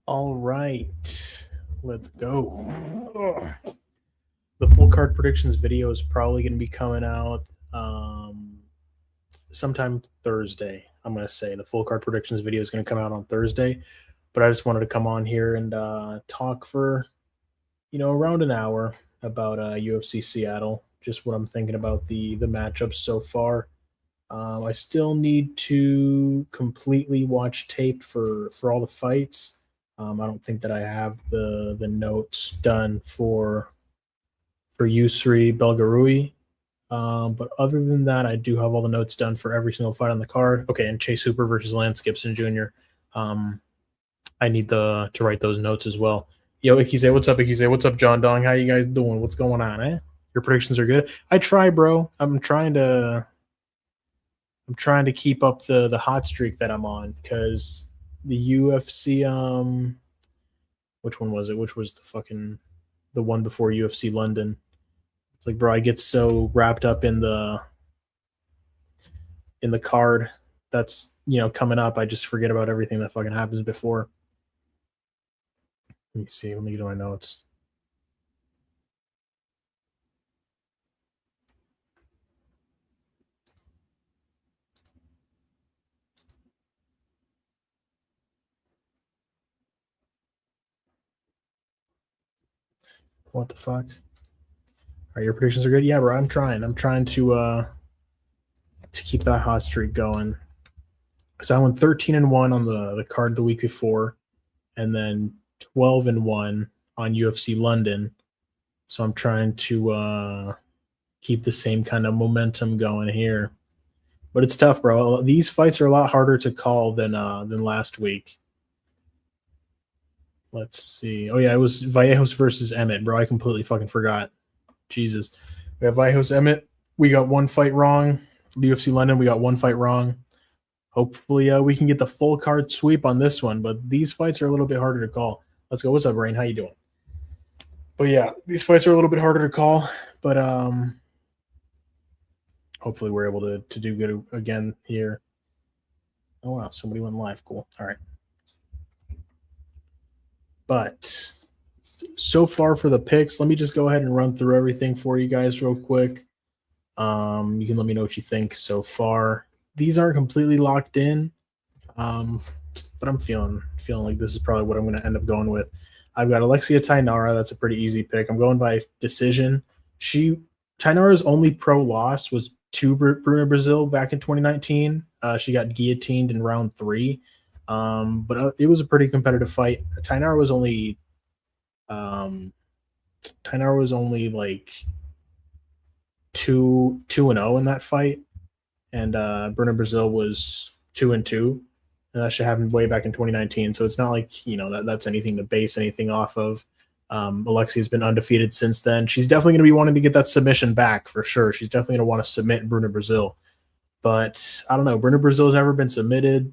All right, let's go. Ugh. The full card predictions video is probably going to be coming out sometime Thursday. I'm going to say the full card predictions video is going to come out on Thursday, but I just wanted to come on here and talk for around an hour about UFC Seattle. Just what I'm thinking about the matchups so far. I still need to completely watch tape for all the fights. I don't think that I have the notes done for Yousri Belgaroui. But other than that, I do have all the notes done for every single fight on the card. Okay, and Chase Hooper versus Lance Gibson Jr. I need to write those notes as well. Yo, Ikise, what's up, Ikise? What's up, John Dong? How you guys doing? What's going on, eh? Your predictions are good. I try, bro. I'm trying to keep up the hot streak that I'm on because the UFC which one was it? Which was the one before UFC London? It's like, bro, I get so wrapped up in the card that's coming up, I just forget about everything that fucking happens before. Let me see. Let me get to my notes. What the fuck? All right, your predictions are good. Yeah, bro. I'm trying to keep that hot streak going. So I went 13-1 on the card the week before, and then 12-1 on UFC London. So I'm trying to keep the same kind of momentum going here. But it's tough, bro. These fights are a lot harder to call than last week. Let's see. Oh yeah, it was Vallejos versus Emmett, bro. I completely fucking forgot. Jesus. We have Vallejos Emmett. We got one fight wrong. The UFC London, we got one fight wrong. Hopefully we can get the full card sweep on this one, but these fights are a little bit harder to call. Let's go. What's up, Rain? How you doing? But yeah, these fights are a little bit harder to call, but hopefully we're able to do good again here. Oh wow, somebody went live. Cool. All right. But so far for the picks, let me just go ahead and run through everything for you guys real quick. You can let me know what you think so far. These aren't completely locked in, but I'm feeling like this is probably what I'm going to end up going with. I've got Alexia Thainara. That's a pretty easy pick. I'm going by decision. Thainara's only pro loss was to Bruna Brasil back in 2019. She got guillotined in round 3. But it was a pretty competitive fight. Thainara was only like 2-0 in that fight, and Bruna Brasil was 2-2, and that should happen way back in 2019. So it's not like that's anything to base anything off of. Alexia's been undefeated since then. She's definitely going to be wanting to get that submission back for sure. She's definitely going to want to submit Bruna Brasil, but I don't know. Bruna Brasil has never been submitted.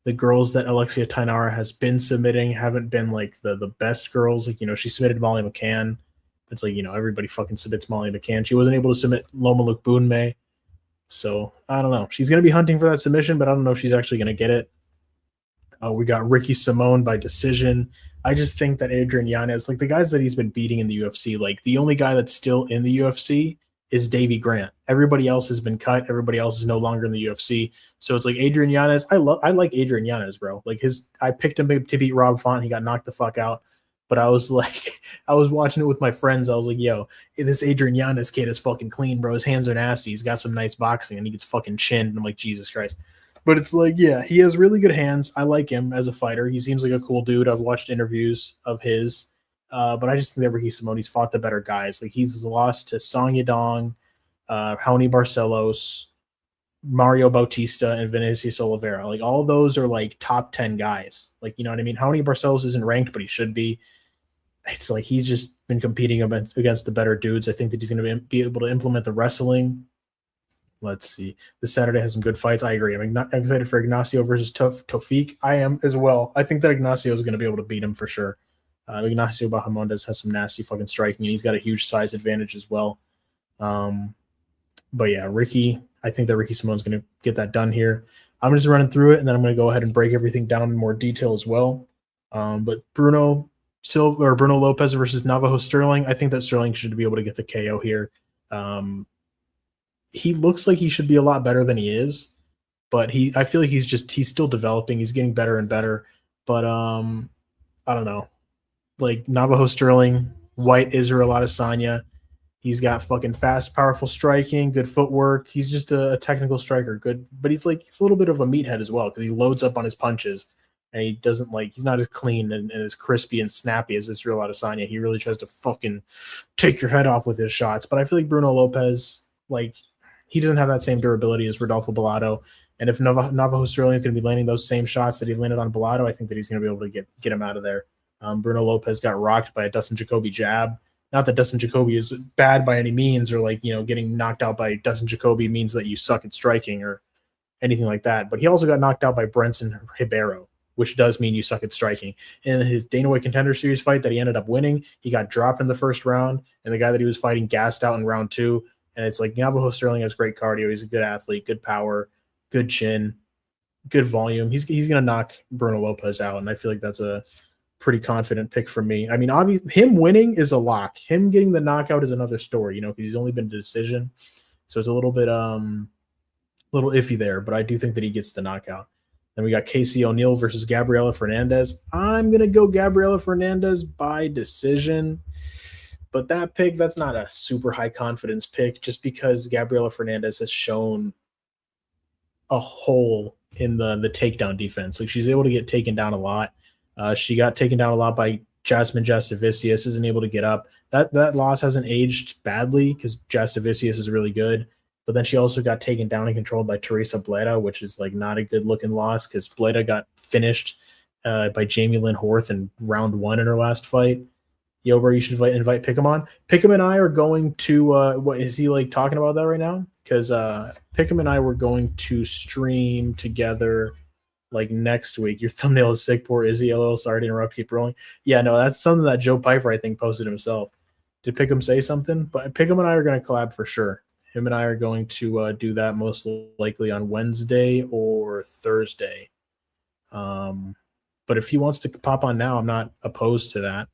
The girls that Alexia Thainara has been submitting haven't been like the best girls. Like, she submitted Molly McCann. It's like, everybody fucking submits Molly McCann. She wasn't able to submit Loma Luke Boonmay. So I don't know. She's going to be hunting for that submission, but I don't know if she's actually going to get it. We got Ricky Simón by decision. I just think that Adrian Yanez, like the guys that he's been beating in the UFC, like the only guy that's still in the UFC is Davy Grant. Everybody else has been cut. Everybody else is no longer in the UFC. So it's like Adrian Yanez. I like Adrian Yanez, bro. Like I picked him to beat Rob Font. He got knocked the fuck out. But I was like, I was watching it with my friends. I was like, yo, this Adrian Yanez kid is fucking clean, bro. His hands are nasty. He's got some nice boxing, and he gets fucking chinned. And I'm like, Jesus Christ. But it's like, yeah, he has really good hands. I like him as a fighter. He seems like a cool dude. I've watched interviews of his. But I just think that Ricky Simón's fought the better guys. Like he's lost to Song Yadong, Raoni Barcelos, Mario Bautista, and Vinicius Oliveira. Like all those are like top 10 guys. Like, you know what I mean? Raoni Barcelos isn't ranked, but he should be. It's like he's just been competing against the better dudes. I think that he's going to be able to implement the wrestling. Let's see. This Saturday has some good fights. I agree. I'm excited for Ignacio versus Tofiq. I am as well. I think that Ignacio is going to be able to beat him for sure. Ignacio Bahamondes has some nasty fucking striking, and he's got a huge size advantage as well. But yeah, I think that Ricky Simón's going to get that done here. I'm just running through it, and then I'm going to go ahead and break everything down in more detail as well. But Bruno Lopes versus Navajo Stirling. I think that Stirling should be able to get the KO here. He looks like he should be a lot better than he is, but I feel like he's still developing. He's getting better and better. But I don't know. Like Navajo Stirling, White Israel Adesanya. He's got fucking fast, powerful striking, good footwork. He's just a technical striker, good, but he's a little bit of a meathead as well because he loads up on his punches and he's not as clean and as crispy and snappy as Israel Adesanya. He really tries to fucking take your head off with his shots. But I feel like Bruno Lopes, he doesn't have that same durability as Rodolfo Bellato. And if Navajo Sterling is going to be landing those same shots that he landed on Bellato, I think that he's going to be able to get him out of there. Bruno Lopes got rocked by a Dustin Jacoby jab. Not that Dustin Jacoby is bad by any means, or getting knocked out by Dustin Jacoby means that you suck at striking or anything like that. But he also got knocked out by Brenson Ribeiro, which does mean you suck at striking. In his Dana White Contender Series fight that he ended up winning, he got dropped in the first round, and the guy that he was fighting gassed out in round 2. And it's like Navajo Sterling has great cardio. He's a good athlete, good power, good chin, good volume. He's going to knock Bruno Lopes out, and I feel like that's a pretty confident pick for me. I mean, obviously, him winning is a lock. Him getting the knockout is another story, because he's only been to decision. So it's a little bit little iffy there, but I do think that he gets the knockout. Then we got Casey O'Neill versus Gabriella Fernandes. I'm going to go Gabriella Fernandes by decision. But that pick, that's not a super high confidence pick just because Gabriella Fernandes has shown a hole in the takedown defense. Like, she's able to get taken down a lot. She got taken down a lot by Jasmine Jastovicius, isn't able to get up. That loss hasn't aged badly because Jastovicius is really good. But then she also got taken down and controlled by Teresa Bleda, which is not a good looking loss because Bleda got finished by Jamie Lynn Horth in round 1 in her last fight. Yo, bro, you should invite Pick'em on. Pick'em and I are going to what is he talking about that right now? Because Pick'em and I were going to stream together next week. Your thumbnail is sick. Poor Izzy. LL. Sorry to interrupt. Keep rolling. Yeah, no, that's something that Joe Pyfer, I think, posted himself. Did Pick'em say something? But Pick'em and I are going to collab for sure. Him and I are going to do that most likely on Wednesday or Thursday. But if he wants to pop on now, I'm not opposed to that.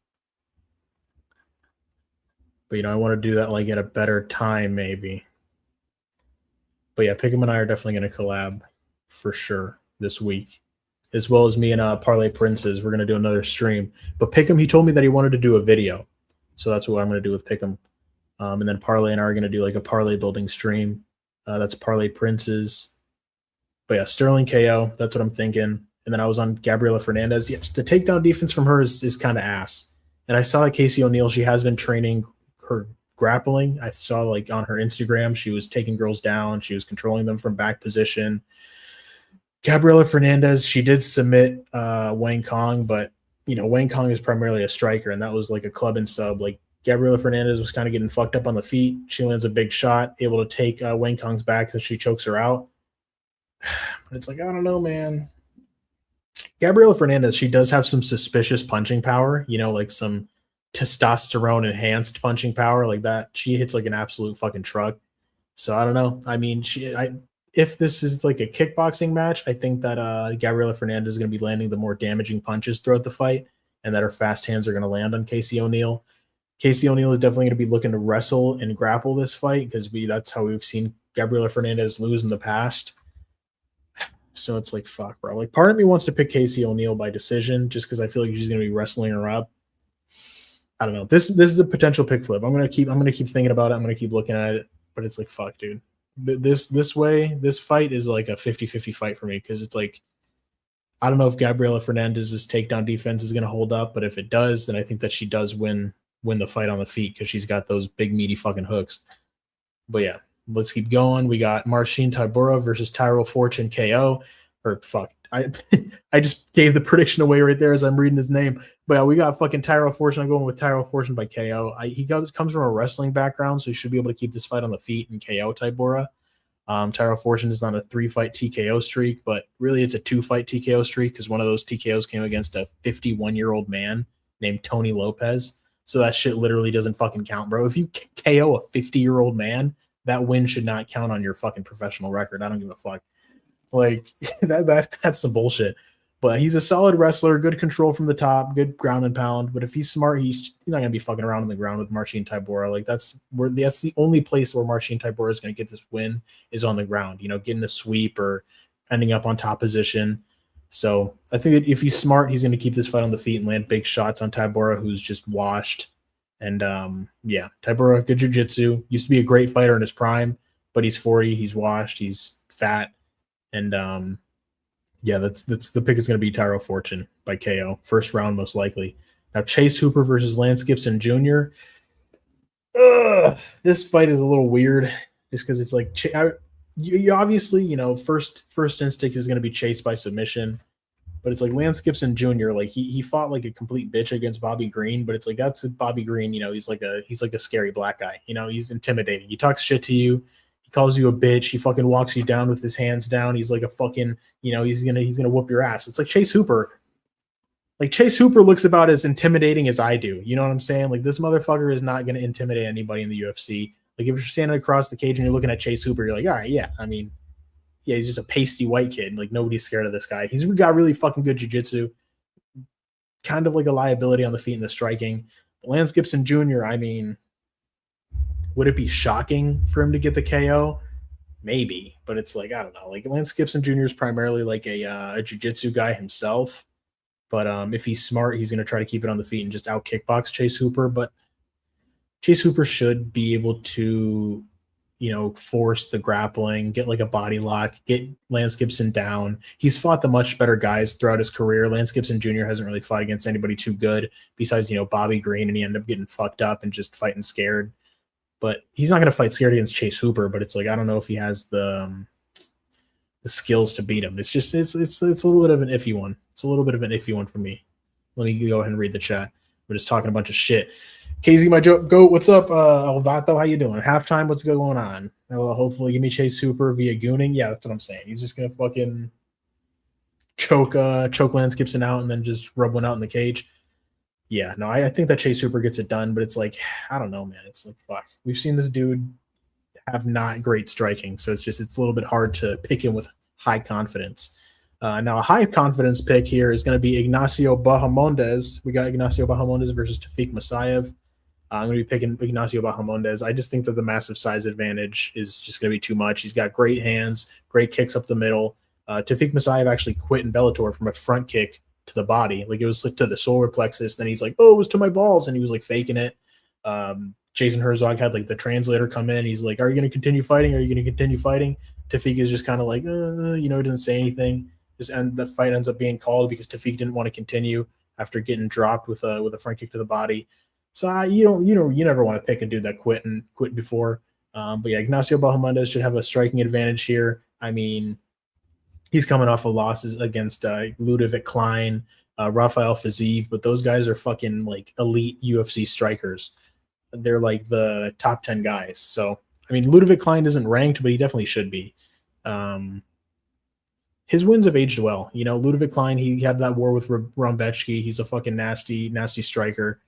But, I want to do that at a better time maybe. But yeah, Pick'em and I are definitely going to collab for sure this week, as well as me and Parlay Princes. We're going to do another stream. But Pick'em, he told me that he wanted to do a video. So that's what I'm going to do with Pick'em. And then Parlay and I are going to do a parlay building stream. That's Parlay Princes. But yeah, Sterling KO. That's what I'm thinking. And then I was on Gabriella Fernandes. Yeah, the takedown defense from her is kind of ass. And I saw that Casey O'Neill, she has been training her grappling. I saw on her Instagram, she was taking girls down. She was controlling them from back position. Gabriella Fernandes, she did submit Wang Kong, but Wang Kong is primarily a striker, and that was a club and sub. Gabriella Fernandes was kind of getting fucked up on the feet. She lands a big shot, able to take Wang Kong's back, so she chokes her out. But it's I don't know, man. Gabriella Fernandes, she does have some suspicious punching power, some testosterone enhanced punching power like that. She hits an absolute fucking truck. So I don't know. I mean, if this is a kickboxing match, I think that Gabriella Fernandes is going to be landing the more damaging punches throughout the fight, and that her fast hands are going to land on Casey O'Neill. Casey O'Neill is definitely going to be looking to wrestle and grapple this fight because that's how we've seen Gabriella Fernandes lose in the past. So it's fuck, bro. Part of me wants to pick Casey O'Neill by decision just because I feel like she's going to be wrestling her up. I don't know. This is a potential pick flip. I'm gonna keep thinking about it. I'm gonna keep looking at it, but it's fuck, dude. This fight is a 50-50 fight for me because it's I don't know if Gabriella Fernandez's takedown defense is gonna hold up, but if it does, then I think that she does win the fight on the feet because she's got those big meaty fucking hooks. But yeah, let's keep going. We got Marcin Tybura versus Tyrell Fortune KO. Or fuck, I just gave the prediction away right there as I'm reading his name. But yeah, we got fucking Tyrell Fortune. I'm going with Tyrell Fortune by KO. He comes from a wrestling background, so he should be able to keep this fight on the feet and KO Tybura. Tyrell Fortune is on a 3-fight TKO streak, but really it's a 2-fight TKO streak because one of those TKOs came against a 51-year-old man named Tony Lopes. So that shit literally doesn't fucking count, bro. If you KO a 50-year-old man, that win should not count on your fucking professional record. I don't give a fuck. That's some bullshit. But he's a solid wrestler, good control from the top, good ground and pound. But if he's smart, he's not gonna be fucking around on the ground with Marcin Tybura. Like that's the only place where Marcin Tybura is gonna get this win is on the ground. Getting a sweep or ending up on top position. So I think that if he's smart, he's gonna keep this fight on the feet and land big shots on Tybura, who's just washed. And Tybura, good jiu-jitsu. Used to be a great fighter in his prime, but he's 40, he's washed, he's fat, and that's the pick is going to be Tyrell Fortune by KO, first round most likely. Now Chase Hooper versus Lance Gibson Jr. This fight is a little weird, just because it's like you obviously first instinct is going to be Chase by submission, but it's like Lance Gibson Jr. Like he fought like a complete bitch against Bobby Green, but it's like that's Bobby Green. He's like a scary black guy. He's intimidating. He talks shit to you. He calls you a bitch. He fucking walks you down with his hands down. He's like a fucking, he's gonna whoop your ass. It's like Chase Hooper. Like Chase Hooper looks about as intimidating as I do. You know what I'm saying? Like this motherfucker is not gonna intimidate anybody in the UFC. Like if you're standing across the cage and you're looking at Chase Hooper, you're like, all right, yeah. I mean, yeah, he's just a pasty white kid. Like nobody's scared of this guy. He's got really fucking good jiu-jitsu. Kind of like a liability on the feet and the striking. But Lance Gibson Jr., I mean, would it be shocking for him to get the KO? Maybe, but it's like, I don't know. Like Lance Gibson Jr. is primarily like a jiu-jitsu guy himself. But if he's smart, he's going to try to keep it on the feet and just out kickbox Chase Hooper. But Chase Hooper should be able to, force the grappling, get like a body lock, get Lance Gibson down. He's fought the much better guys throughout his career. Lance Gibson Jr. hasn't really fought against anybody too good besides, Bobby Green, and he ended up getting fucked up and just fighting scared. But he's not going to fight scared against Chase Hooper, but it's like, I don't know if he has the skills to beat him. It's just, it's a little bit of an iffy one. It's a little bit of an iffy one for me. Let me go ahead and read the chat. We're just talking a bunch of shit. KZ, my goat, what's up? Alvato, how you doing? Halftime, what's going on? Hopefully give me Chase Hooper via gooning. Yeah, that's what I'm saying. He's just going to fucking choke Lance Gibson out and then just rub one out in the cage. Yeah, no, I think that Chase Hooper gets it done, but it's like, I don't know, man. It's like, fuck. We've seen this dude have not great striking, so it's a little bit hard to pick him with high confidence. Now, a high confidence pick here is going to be Ignacio Bahamondes. We got Ignacio Bahamondes versus Tofiq Musayev. I'm going to be picking Ignacio Bahamondes. I just think that the massive size advantage is just going to be too much. He's got great hands, great kicks up the middle. Tofiq Musayev actually quit in Bellator from a front kick to the body. Like it was like to the solar plexus. Then he's like, oh, it was to my balls. And he was like faking it. Jason Herzog had like the translator come in. He's like, are you going to continue fighting? Are you going to continue fighting? Tofiq is just kind of like, he doesn't say anything. And the fight ends up being called because Tofiq didn't want to continue after getting dropped with a front kick to the body. So you never want to pick a dude that quit before. But yeah, Ignacio Bahamondes should have a striking advantage here. I mean, he's coming off of losses against Ludovic Klein, Rafael Fiziev, but those guys are fucking like elite UFC strikers. They're like the top 10 guys. So, I mean, Ludovic Klein isn't ranked, but he definitely should be. His wins have aged well. Ludovic Klein, he had that war with Rombechki. He's a fucking nasty, nasty striker.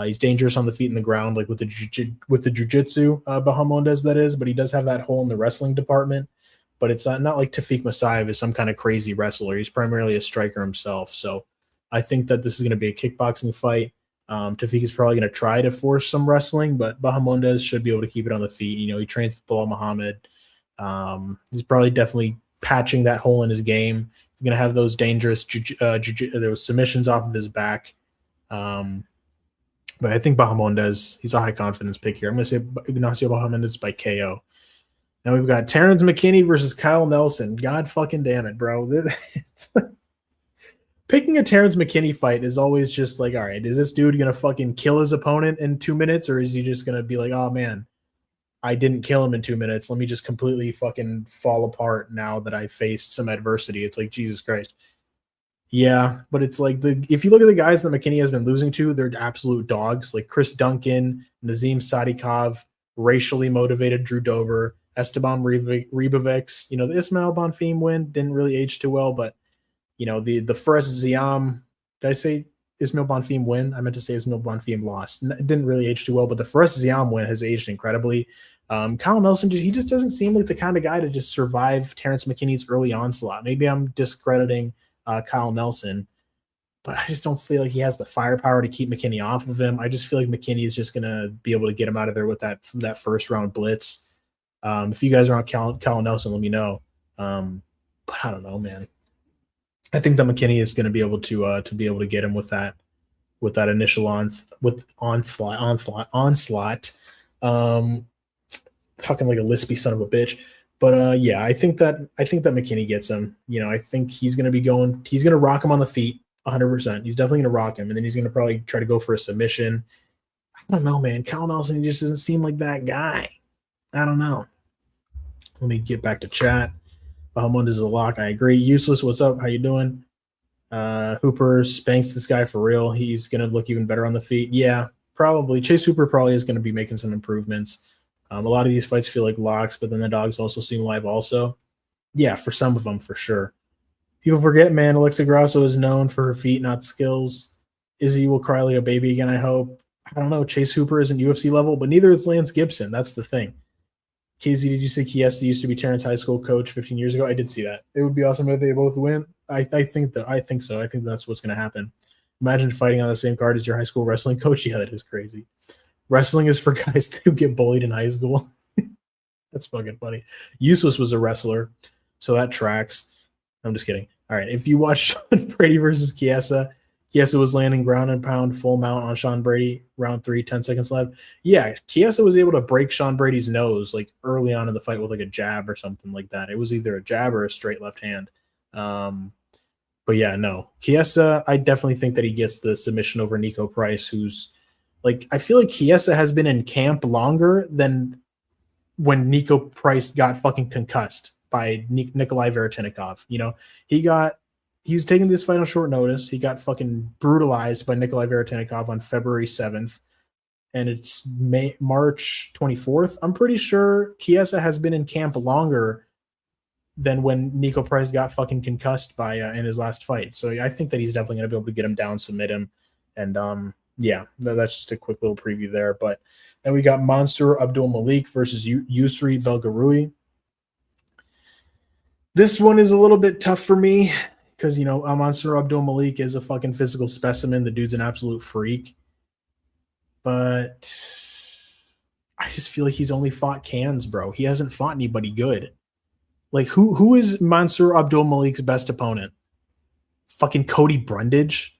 He's dangerous on the feet and the ground, like with the jiu-jitsu, Bahamondes, that is, but he does have that hole in the wrestling department. But it's not like Tofiq Musayev is some kind of crazy wrestler. He's primarily a striker himself. So I think that this is going to be a kickboxing fight. Tofiq is probably going to try to force some wrestling, but Bahamondes should be able to keep it on the feet. He trains with Bilal Muhammad. He's probably definitely patching that hole in his game. He's going to have those dangerous those submissions off of his back. But I think Bahamondes, he's a high confidence pick here. I'm going to say Ignacio Bahamondes by KO. Now we've got Terrance McKinney versus Kyle Nelson. God fucking damn it, bro. Picking a Terrance McKinney fight is always just like, all right, is this dude going to fucking kill his opponent in 2 minutes? Or is he just going to be like, oh man, I didn't kill him in 2 minutes. Let me just completely fucking fall apart now that I faced some adversity. It's like, Jesus Christ. Yeah, but it's like if you look at the guys that McKinney has been losing to, they're absolute dogs. Like Chris Duncan, Nazim Sadikov, racially motivated Drew Dober, Esteban Ribovics. The Ismail Bonfim win didn't really age too well, but the first Ziam, did I say Ismail Bonfim win? I meant to say Ismail Bonfim lost. It didn't really age too well, but the first Ziam win has aged incredibly. Kyle Nelson, he just doesn't seem like the kind of guy to just survive Terrance McKinney's early onslaught. Maybe I'm discrediting Kyle Nelson. But I just don't feel like he has the firepower to keep McKinney off of him. I just feel like McKinney is just going to be able to get him out of there with that first round blitz. If you guys are on Kyle Nelson, let me know. But I don't know, man. I think that McKinney is going to be able to get him with that initial onslaught. Talking like a lispy son of a bitch. But yeah, I think that McKinney gets him. I think he's going to rock him on the feet 100%. He's definitely going to rock him, and then he's going to probably try to go for a submission. I don't know, man. Kyle Nelson just doesn't seem like that guy. I don't know. Let me get back to chat. Bahamondes is a lock. I agree. Useless, what's up? How you doing? Hooper spanks this guy for real. He's going to look even better on the feet. Yeah, probably. Chase Hooper probably is going to be making some improvements. A lot of these fights feel like locks, but then the dogs also seem live also. Yeah, for some of them, for sure. People forget, man, Alexia Grasso is known for her feet, not skills. Izzy will cry like a baby again, I hope. I don't know. Chase Hooper isn't UFC level, but neither is Lance Gibson. That's the thing. KZ, did you say Chiesa used to be Terrance high school coach 15 years ago? I did see that. It would be awesome if they both win. I think so. I think that's what's going to happen. Imagine fighting on the same card as your high school wrestling coach. Yeah, that is crazy. Wrestling is for guys who get bullied in high school. That's fucking funny. Useless was a wrestler, so that tracks. I'm just kidding. All right, if you watch Sean Brady versus Chiesa was landing ground and pound full mount on Sean Brady, round 3, 10 seconds left. Yeah, Chiesa was able to break Sean Brady's nose like early on in the fight with like a jab or something like that. It was either a jab or a straight left hand. But yeah, no. Chiesa, I definitely think that he gets the submission over Nico Price, who's like, I feel like Chiesa has been in camp longer than when Nico Price got fucking concussed by Nikolai Veretinikov. He was taking this fight on short notice. He got fucking brutalized by Nikolai Veretinikov on February 7th. And it's March 24th. I'm pretty sure Chiesa has been in camp longer than when Nico Price got fucking concussed by in his last fight. So I think that he's definitely going to be able to get him down, submit him. And yeah, that's just a quick little preview there. But then we got Mansur Abdul-Malik versus Yousri Belgaroui. This one is a little bit tough for me because, Mansur Abdul-Malik is a fucking physical specimen. The dude's an absolute freak. But I just feel like he's only fought cans, bro. He hasn't fought anybody good. Like, who is Mansur Abdul-Malik's best opponent? Fucking Cody Brundage?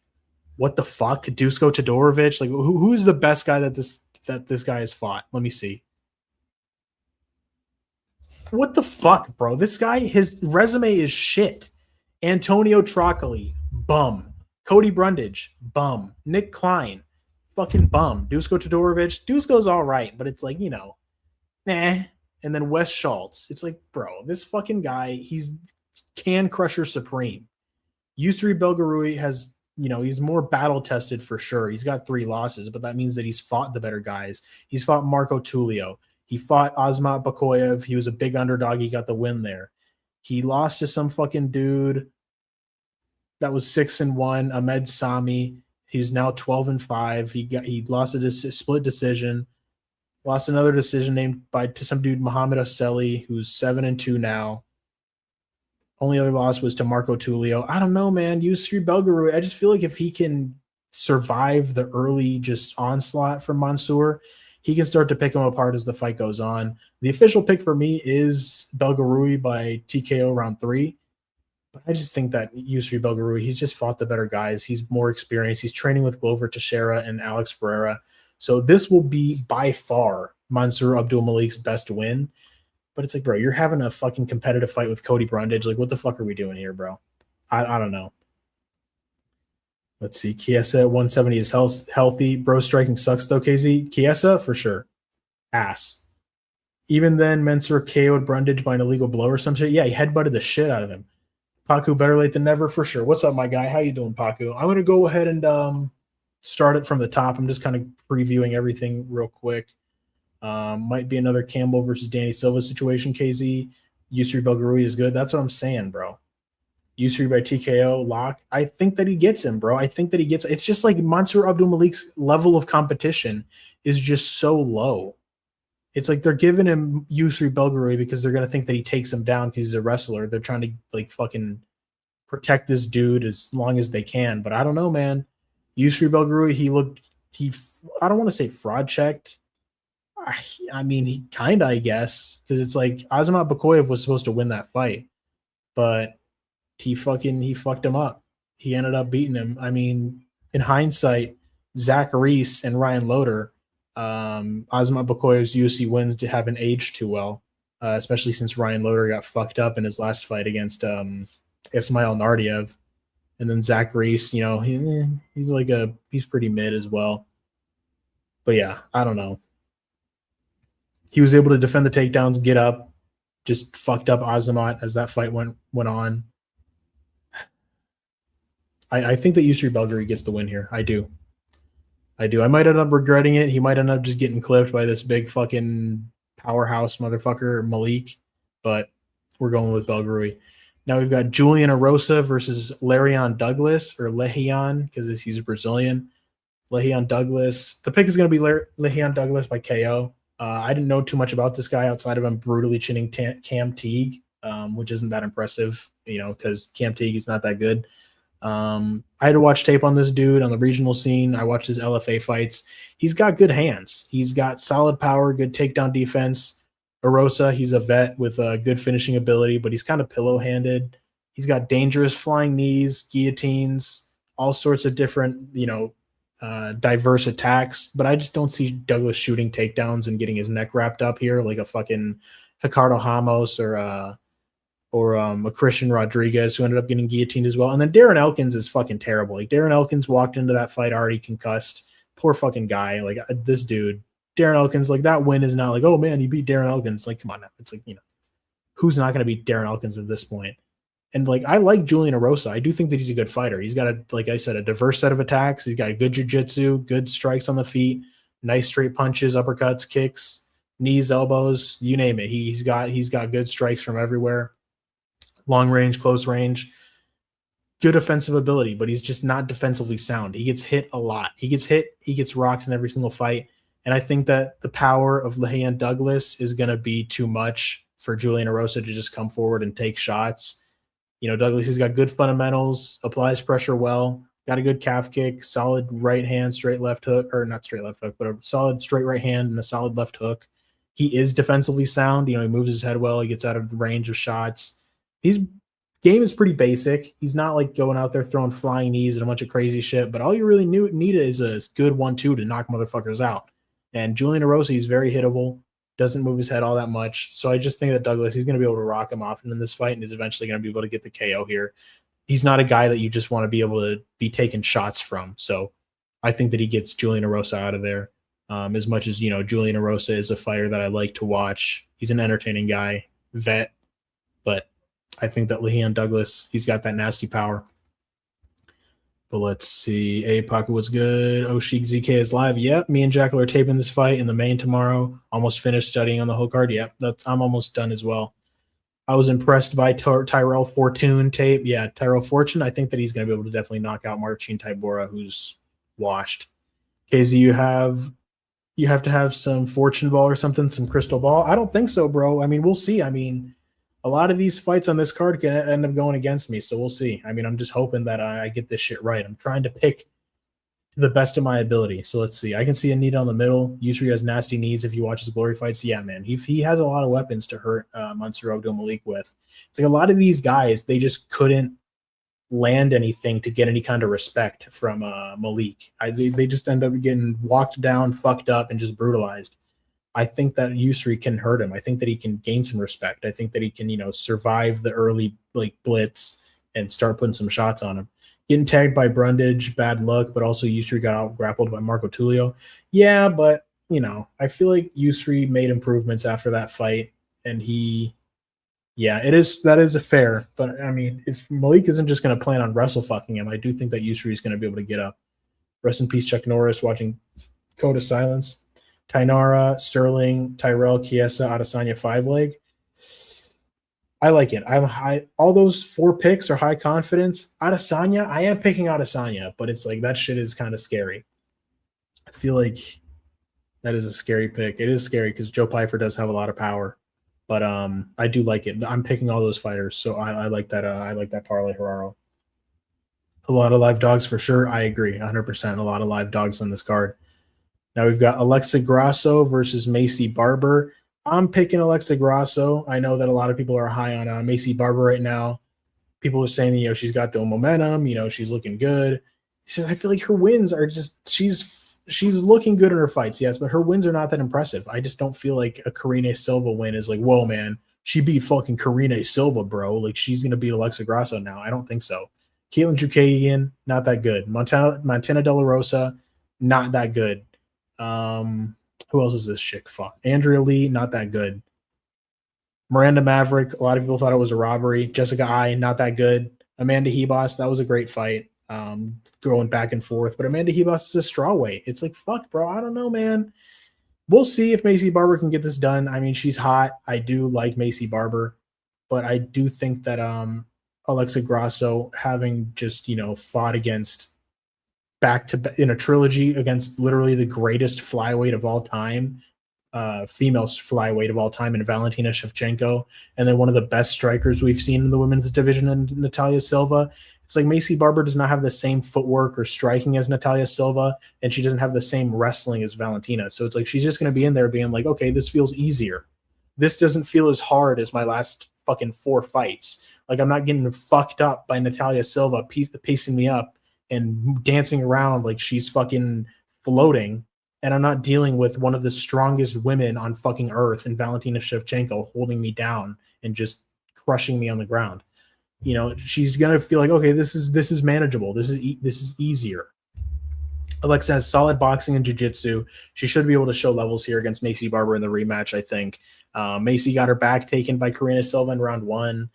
What the fuck? Dusko Todorovic? Like, who is the best guy that this guy has fought? Let me see. What the fuck, bro? This guy, his resume is shit. Antonio Trocoli, bum. Cody Brundage, bum. Nick Klein, fucking bum. Dusko Todorovic, Dusko's all right, but it's like, nah. And then Wes Schultz. It's like, bro, this fucking guy, he's can crusher supreme. Yousri Belgaroui has, he's more battle tested for sure. He's got 3 losses, but that means that he's fought the better guys. He's fought Marco Tulio. He fought Asmat Bakoyev. He was a big underdog. He got the win there. He lost to some fucking dude that was 6-1, Ahmed Sami. He's now 12-5. He lost a split decision. Lost another decision to some dude, Muhammad Oseli, who's 7-2 now. Only other loss was to Marco Tulio. I don't know, man. Yousri Belgaroui, I just feel like if he can survive the early just onslaught from Mansur, he can start to pick him apart as the fight goes on. The official pick for me is Belgaroui by TKO round 3. But I just think that Yousri Belgaroui, he's just fought the better guys. He's more experienced. He's training with Glover Teixeira and Alex Pereira. So this will be by far Mansur Abdul-Malik's best win. But it's like, bro, you're having a fucking competitive fight with Cody Brundage. Like, what the fuck are we doing here, bro? I don't know. Let's see. Chiesa at 170 is healthy. Bro, striking sucks, though, KZ. Chiesa, for sure. Ass. Even then, Mansur KO'd Brundage by an illegal blow or some shit. Yeah, he headbutted the shit out of him. Paku, better late than never, for sure. What's up, my guy? How you doing, Paku? I'm going to go ahead and start it from the top. I'm just kind of previewing everything real quick. Might be another Campbell versus Danny Silva situation, KZ. Yousri Belgaroui is good. That's what I'm saying, bro. Yousri by TKO, lock. I think that he gets him, bro. I think that he gets. It's just like Mansur Abdul-Malik's level of competition is just so low. It's like they're giving him Yousri Belgaroui because they're going to think that he takes him down because he's a wrestler. They're trying to like fucking protect this dude as long as they can. But I don't know, man. Yousri Belgaroui, I don't want to say fraud checked. I mean, he kind of, I guess, because it's like Azamat Bakoyev was supposed to win that fight, but he fucked him up. He ended up beating him. I mean, in hindsight, Zach Reese and Ryan Loder, Azamat Bakoyev's UFC wins haven't aged too well, especially since Ryan Loder got fucked up in his last fight against Ismail Nardiev. And then Zach Reese, you know, he's pretty mid as well. But yeah, I don't know. He was able to defend the takedowns, get up, just fucked up Azamat as that fight went on. I think that Yousri Belgaroui gets the win here. I do. I might end up regretting it. He might end up just getting clipped by this big fucking powerhouse motherfucker, Malik. But we're going with Belgaroui. Now we've got Julian Erosa versus Le'Veon Douglas, or Le'Veon, because he's Brazilian. Le'Veon Douglas. The pick is going to be Le'Veon Douglas by KO. I didn't know too much about this guy outside of him brutally chinning Cam Teague, which isn't that impressive, you know, because Cam Teague is not that good. I had to watch tape on this dude on the regional scene. I watched his LFA fights. He's got good hands. He's got solid power, good takedown defense. Erosa, he's a vet with a good finishing ability, but he's kind of pillow-handed. He's got dangerous flying knees, guillotines, all sorts of different, you know, diverse attacks. But I just don't see Douglas shooting takedowns and getting his neck wrapped up here like a fucking Ricardo Ramos or a Christian Rodriguez, who ended up getting guillotined as well. And then Darren Elkins is fucking terrible. Like, Darren Elkins walked into that fight already concussed. Poor fucking guy. Like, this dude, Darren Elkins, like, that win is not like, oh man, you beat Darren Elkins. Like, come on now. It's like, you know, who's not going to beat Darren Elkins at this point? And like, I like Julian Erosa. I do think that he's a good fighter. He's got like I said, a diverse set of attacks. He's got good jiu-jitsu, good strikes on the feet, nice straight punches, uppercuts, kicks, knees, elbows, you name it. He's got good strikes from everywhere. Long range, close range, good offensive ability, but he's just not defensively sound. He gets hit a lot. He gets rocked in every single fight. And I think that the power of Le'Veon Douglas is going to be too much for Julian Erosa to just come forward and take shots. You know, Douglas, he's got good fundamentals, applies pressure well, got a good calf kick, solid right hand, straight left hook, or not straight left hook, but a solid straight right hand and a solid left hook. He is defensively sound. You know, he moves his head well. He gets out of the range of shots. His game is pretty basic. He's not like going out there throwing flying knees and a bunch of crazy shit, but all you really needed is a good 1-2 to knock motherfuckers out. And Julian Erosa, he's very hittable, doesn't move his head all that much. So I just think that Douglas, he's going to be able to rock him off in this fight and is eventually going to be able to get the KO here. He's not a guy that you just want to be able to be taking shots from. So I think that he gets Julian Erosa out of there. As much as, you know, Julian Erosa is a fighter that I like to watch. He's an entertaining guy, vet, but I think that Le'Veon Douglas, he's got that nasty power. But let's see. A Pocket was good. Oshik ZK is live. Yep. Me and Jackal are taping this fight in the main tomorrow. Almost finished studying on the whole card. Yep. I'm almost done as well. I was impressed by Tyrell Fortune tape. Yeah, Tyrell Fortune. I think that he's going to be able to definitely knock out Marcin Tybura, who's washed. KZ, you have to have some fortune ball or something, some crystal ball. I don't think so, bro. I mean, we'll see. I mean, a lot of these fights on this card can end up going against me, so we'll see. I mean, I'm just hoping that I get this shit right. I'm trying to pick to the best of my ability. So let's see. I can see Anita on the middle. Yousri has nasty knees if you watch his glory fights. Yeah, man. He has a lot of weapons to hurt Mansur Abdul-Malik with. It's like a lot of these guys, they just couldn't land anything to get any kind of respect from Malik. They just end up getting walked down, fucked up, and just brutalized. I think that Yousri can hurt him. I think that he can gain some respect. I think that he can, you know, survive the early like blitz and start putting some shots on him. Getting tagged by Brundage, bad luck, but also Yousri got out grappled by Marco Tulio. Yeah, but, you know, I feel like Yousri made improvements after that fight, and that is a fair. But, I mean, if Malik isn't just going to plan on wrestle fucking him, I do think that Yousri is going to be able to get up. Rest in peace, Chuck Norris, watching Code of Silence. Thainara, Sterling, Tyrell, Chiesa, Adesanya, 5-leg. I like it. All those 4 picks are high confidence. Adesanya, I am picking Adesanya, but it's like that shit is kind of scary. I feel like that is a scary pick. It is scary because Joe Pyfer does have a lot of power, but I do like it. I'm picking all those fighters, so I like that. I like that parlay, Herrero. A lot of live dogs for sure. I agree, 100%. A lot of live dogs on this card. Now we've got Alexa Grasso versus Macy Barber. I'm picking Alexa Grasso. I know that a lot of people are high on Macy Barber right now. People are saying, she's got the momentum, she's looking good. He says, I feel like her wins are just, she's looking good in her fights, yes, but her wins are not that impressive. I just don't feel like a Karine Silva win is like, whoa, man, she beat fucking Karine Silva, bro. Like, she's going to beat Alexa Grasso now. I don't think so. Caitlin Jukagian, not that good. Montana De La Rosa, not that good. Who else is this chick fought? Andrea Lee, not that good. Miranda Maverick, a lot of people thought it was a robbery. Jessica Ai, not that good. Amanda Hebos, that was a great fight. Going back and forth, but Amanda Hebos is a strawweight. It's like, fuck, bro. I don't know, man. We'll see if Macy Barber can get this done. I mean, she's hot. I do like Macy Barber, but I do think that Alexa Grasso, having just fought against in a trilogy against literally the greatest flyweight of all time, female flyweight of all time, in Valentina Shevchenko, and then one of the best strikers we've seen in the women's division in Natalia Silva. It's like Macy Barber does not have the same footwork or striking as Natalia Silva, and she doesn't have the same wrestling as Valentina. So it's like she's just going to be in there being like, okay, this feels easier. This doesn't feel as hard as my last fucking 4 fights. Like, I'm not getting fucked up by Natalia Silva pacing me up and dancing around like she's fucking floating. And I'm not dealing with one of the strongest women on fucking earth in Valentina Shevchenko holding me down and just crushing me on the ground. She's going to feel like, okay, this is manageable. This is easier. Alexa has solid boxing and jiu-jitsu. She should be able to show levels here against Macy Barber in the rematch, I think. Macy got her back taken by Karina Silva in round 1.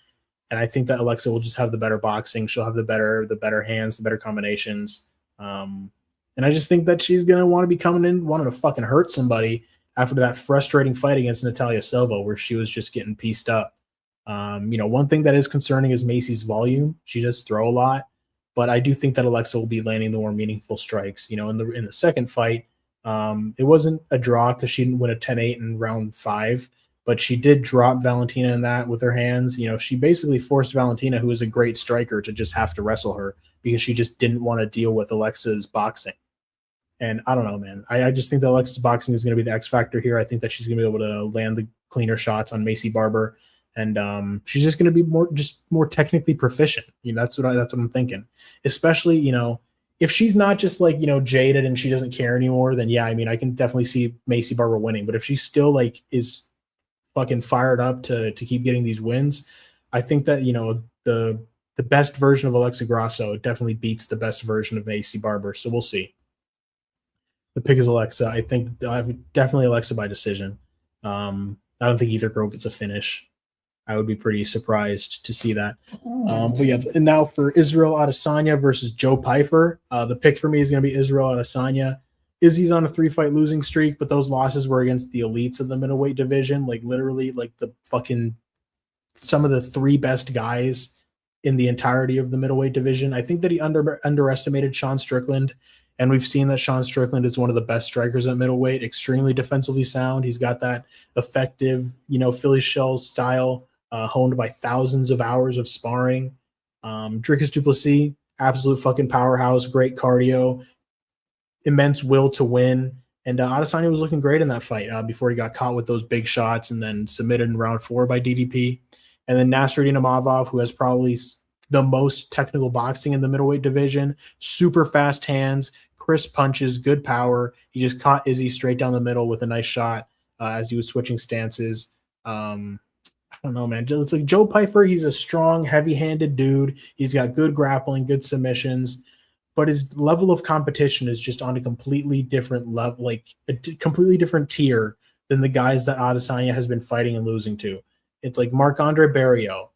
And I think that Alexa will just have the better boxing. She'll have the better hands, the better combinations. And I just think that she's going to want to be coming in, wanting to fucking hurt somebody after that frustrating fight against Natalia Silva where she was just getting pieced up. One thing that is concerning is Macy's volume. She does throw a lot, but I do think that Alexa will be landing the more meaningful strikes. In the second fight, it wasn't a draw because she didn't win a 10-8 in round 5, but she did drop Valentina in that with her hands. She basically forced Valentina, who is a great striker, to just have to wrestle her because she just didn't want to deal with Alexa's boxing. And I don't know, man. I just think that Alexa's boxing is going to be the X factor here. I think that she's going to be able to land the cleaner shots on Macy Barber. And she's just going to be more technically proficient. That's what I'm thinking. Especially, if she's not just like, jaded and she doesn't care anymore, then yeah, I mean, I can definitely see Macy Barber winning. But if she's still like is fucking fired up to keep getting these wins, I think that, the best version of Alexa Grasso definitely beats the best version of Macy Barber. So we'll see. The pick is Alexa. I think definitely Alexa by decision. I don't think either girl gets a finish. I would be pretty surprised to see that. But yeah, and now for Israel Adesanya versus Joe Pyfer. The pick for me is going to be Israel Adesanya. Izzy's on a 3-fight losing streak, but those losses were against the elites of the middleweight division, like literally like the fucking some of the 3 best guys in the entirety of the middleweight division. I think that he underestimated Sean Strickland, and we've seen that Sean Strickland is one of the best strikers at middleweight, extremely defensively sound. He's got that effective, Philly shell style, honed by thousands of hours of sparring. Dricus du Plessis, absolute fucking powerhouse, great cardio, immense will to win. And Adesanya was looking great in that fight before he got caught with those big shots and then submitted in round 4 by DDP. And then Nasruddin Imavov, who has probably the most technical boxing in the middleweight division, super fast hands, crisp punches, good power. He just caught Izzy straight down the middle with a nice shot as he was switching stances. I don't know, man. It's like Joe Pyfer. He's a strong, heavy-handed dude. He's got good grappling, good submissions, but his level of competition is just on a completely different level, like a completely different tier than the guys that Adesanya has been fighting and losing to. It's like Marc-Andre Barrios.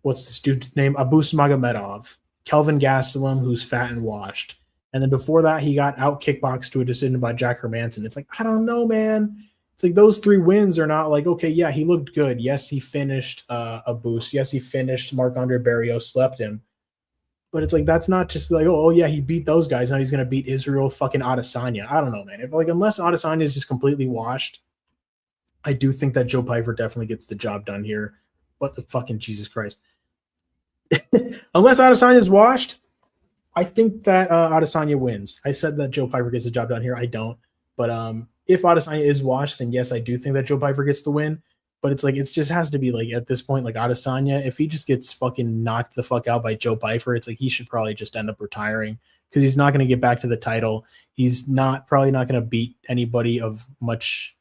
What's this dude's name? Abus Magomedov. Kelvin Gastelum, who's fat and washed. And then before that, he got out kickboxed to a decision by Jack Hermanson. It's like, I don't know, man. It's like those 3 wins are not like, okay, yeah, he looked good. Yes, he finished Abus. Yes, he finished Marc-Andre Barrios, slept him. But it's like, that's not just like, oh yeah, he beat those guys. Now he's going to beat Israel fucking Adesanya. I don't know, man. Unless Adesanya is just completely washed, I do think that Joe Pyfer definitely gets the job done here. What the fucking Jesus Christ. Unless Adesanya is washed, I think that Adesanya wins. I said that Joe Pyfer gets the job done here. I don't. But if Adesanya is washed, then yes, I do think that Joe Pyfer gets the win. But it's like it just has to be like at this point, like Adesanya, if he just gets fucking knocked the fuck out by Joe Pyfer, it's like he should probably just end up retiring because he's not going to get back to the title. He's probably not going to beat anybody of much,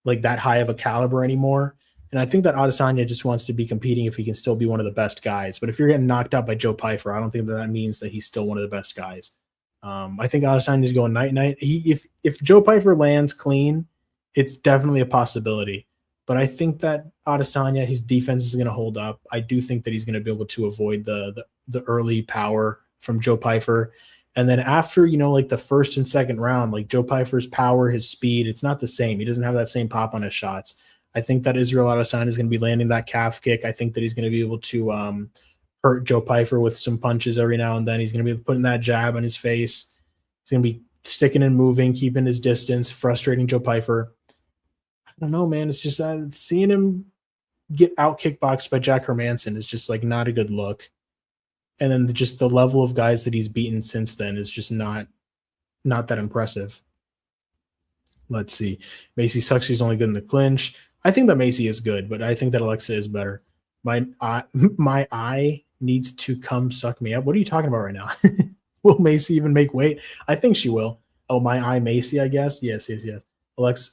like that high of a caliber anymore. And I think that Adesanya just wants to be competing if he can still be one of the best guys. But if you're getting knocked out by Joe Pyfer, I don't think that means that he's still one of the best guys. I think Adesanya is going night-night. If Joe Pyfer lands clean, it's definitely a possibility. But I think that Adesanya, his defense is going to hold up. I do think that he's going to be able to avoid the early power from Joe Pyfer. And then after, like the first and second round, like Joe Pyfer's power, his speed, it's not the same. He doesn't have that same pop on his shots. I think that Israel Adesanya is going to be landing that calf kick. I think that he's going to be able to hurt Joe Pyfer with some punches every now and then. He's going to be putting that jab on his face. He's going to be sticking and moving, keeping his distance, frustrating Joe Pyfer. I don't know, man. It's just seeing him get out kickboxed by Jack Hermanson is just like not a good look. And then just the level of guys that he's beaten since then is just not that impressive. Let's see. Macy sucks. He's only good in the clinch. I think that Macy is good, but I think that Alexia is better. My eye needs to come suck me up. What are you talking about right now? Will Macy even make weight? I think she will. Oh, my eye Macy, I guess. Yes.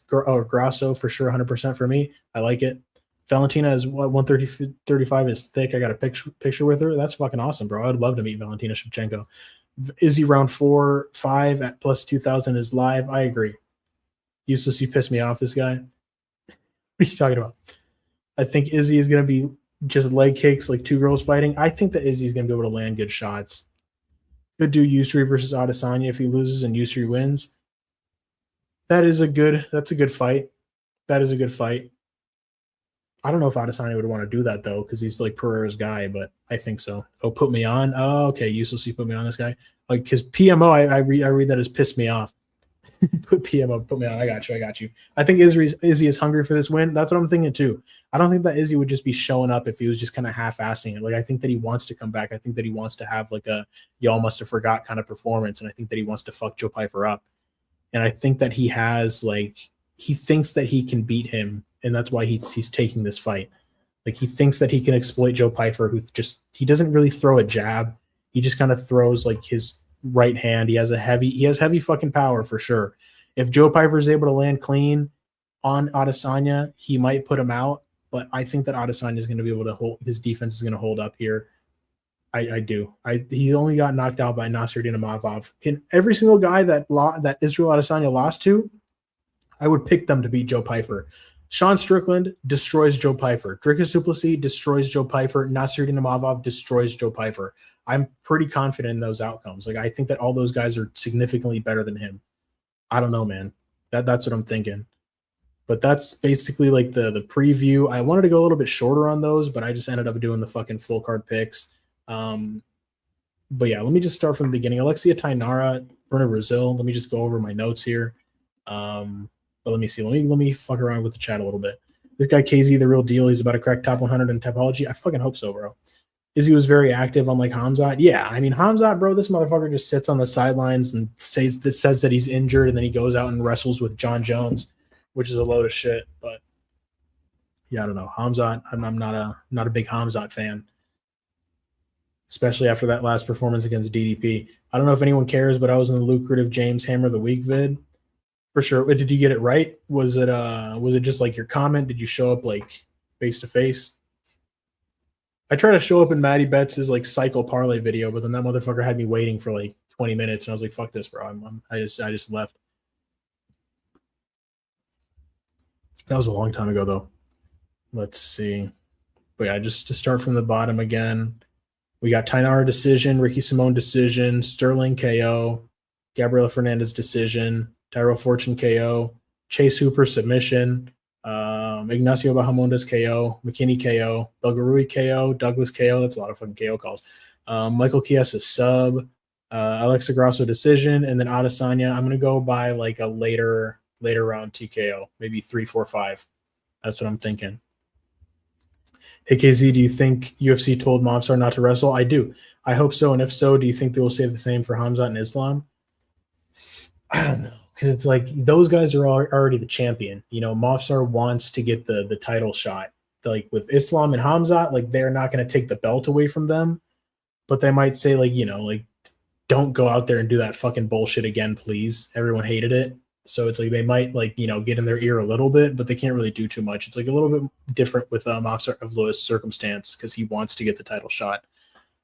Grasso for sure, 100% for me. I like it. Valentina is 135 is thick. I got a picture with her. That's fucking awesome, bro. I'd love to meet Valentina Shevchenko. Izzy round 4-5 at plus 2,000 is live. I agree. Useless, you pissed me off, this guy. What are you talking about? I think Izzy is going to be just leg kicks like two girls fighting. I think that Izzy is going to be able to land good shots. Could do Yousri versus Adesanya if he loses and Yousri wins. That's a good fight. That is a good fight. I don't know if Adesanya would want to do that, though, because he's like Pereira's guy, but I think so. Oh, put me on? Oh, okay. Useless, you put me on this guy. Like, because PMO, I read that as pissed me off. Put PMO, put me on. I got you. I think Izzy is hungry for this win. That's what I'm thinking, too. I don't think that Izzy would just be showing up if he was just kind of half-assing it. Like, I think that he wants to come back. I think that he wants to have, like, a y'all must have forgot kind of performance, and I think that he wants to fuck Joe Pyfer up. And I think that he has, like, he thinks that he can beat him, and that's why he's taking this fight. Like, he thinks that he can exploit Joe Pyfer, he doesn't really throw a jab. He just kind of throws like his right hand. He has heavy fucking power for sure. If Joe Pyfer is able to land clean on Adesanya, he might put him out. But I think that Adesanya is going to be able to hold, his defense is going to hold up here. I do. He only got knocked out by Nasruddin Imavov. In every single guy that Israel Adesanya lost to, I would pick them to beat Joe Pyfer. Sean Strickland destroys Joe Pyfer. Dricus du Plessis destroys Joe Pyfer. Nasruddin Imavov destroys Joe Pyfer. I'm pretty confident in those outcomes. Like, I think that all those guys are significantly better than him. I don't know, man. That's what I'm thinking. But that's basically like the preview. I wanted to go a little bit shorter on those, but I just ended up doing the fucking full card picks. But yeah, let me just start from the beginning. Alexia, Thainara, Bruna, Brazil. Let me just go over my notes here. But let me see. Let me fuck around with the chat a little bit. This guy KZ, the real deal. He's about to crack top 100 in Tapology. I fucking hope so, bro. Izzy was very active on like Hamzat. Yeah, I mean Hamzat, bro. This motherfucker just sits on the sidelines and says that he's injured, and then he goes out and wrestles with John Jones, which is a load of shit. But yeah, I don't know. Hamzat. I'm not a big Hamzat fan, especially after that last performance against DDP. I don't know if anyone cares, but I was in the lucrative James Hammer of the Week vid. For sure. Did you get it right? Was it just like your comment? Did you show up like face to face? I tried to show up in Maddie Betts' like cycle parlay video, but then that motherfucker had me waiting for like 20 minutes, and I was like, "Fuck this, bro!" I just left. That was a long time ago, though. Let's see. But yeah, just to start from the bottom again, we got Thainara decision, Ricky Simón decision, Stirling KO, Gabriella Fernandes decision, Tyrell Fortune KO, Chase Hooper submission, Ignacio Bahamondes KO, McKinney KO, Belgaroui KO, Douglas KO. That's a lot of fucking KO calls. Michael Chiesa sub, Alexia Grasso decision, and then Adesanya. I'm gonna go by like a later round TKO, maybe 3, 4, 5. That's what I'm thinking. Hey KZ, do you think UFC told Mobstar not to wrestle? I do. I hope so. And if so, do you think they will say the same for Hamzat and Islam? I don't know. Because it's like those guys are already the champion. You know, Mobstar wants to get the title shot. Like with Islam and Hamzat, like they're not going to take the belt away from them, but they might say like, you know, like don't go out there and do that fucking bullshit again, please. Everyone hated it. So it's like they might like, you know, get in their ear a little bit, but they can't really do too much. It's like a little bit different with Mobstar of Lewis' circumstance because he wants to get the title shot.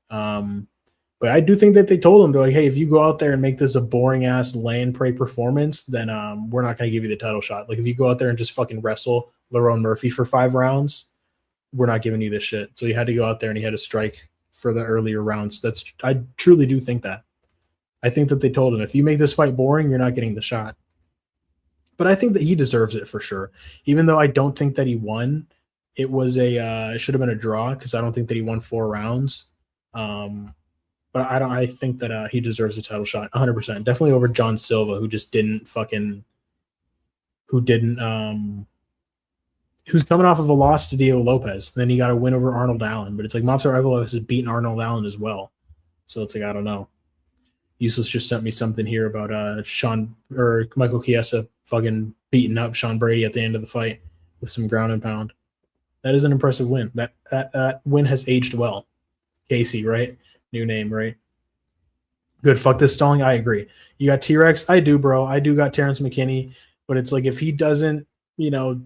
But I do think that they told him, they're like, hey, if you go out there and make this a boring ass lay and pray performance, then we're not going to give you the title shot. Like if you go out there and just fucking wrestle Lerone Murphy for 5 rounds, we're not giving you this shit. So he had to go out there and he had to strike for the earlier rounds. I truly do think that. I think that they told him, if you make this fight boring, you're not getting the shot. But I think that he deserves it for sure. Even though I don't think that he won, it should have been a draw because I don't think that he won 4 rounds. But I think that he deserves a title shot 100%. Definitely over John Silva, who's coming off of a loss to Diego Lopes. Then he got a win over Arnold Allen. But it's like Mobstar Evloev has beaten Arnold Allen as well. So it's like, I don't know. Useless just sent me something here about Michael Chiesa fucking beating up Sean Brady at the end of the fight with some ground and pound. That is an impressive win. That win has aged well. Casey, right? New name, right? Good. Fuck this stalling. I agree. You got T-Rex. I do, bro. I do got Terrance McKinney. But it's like if he doesn't, you know,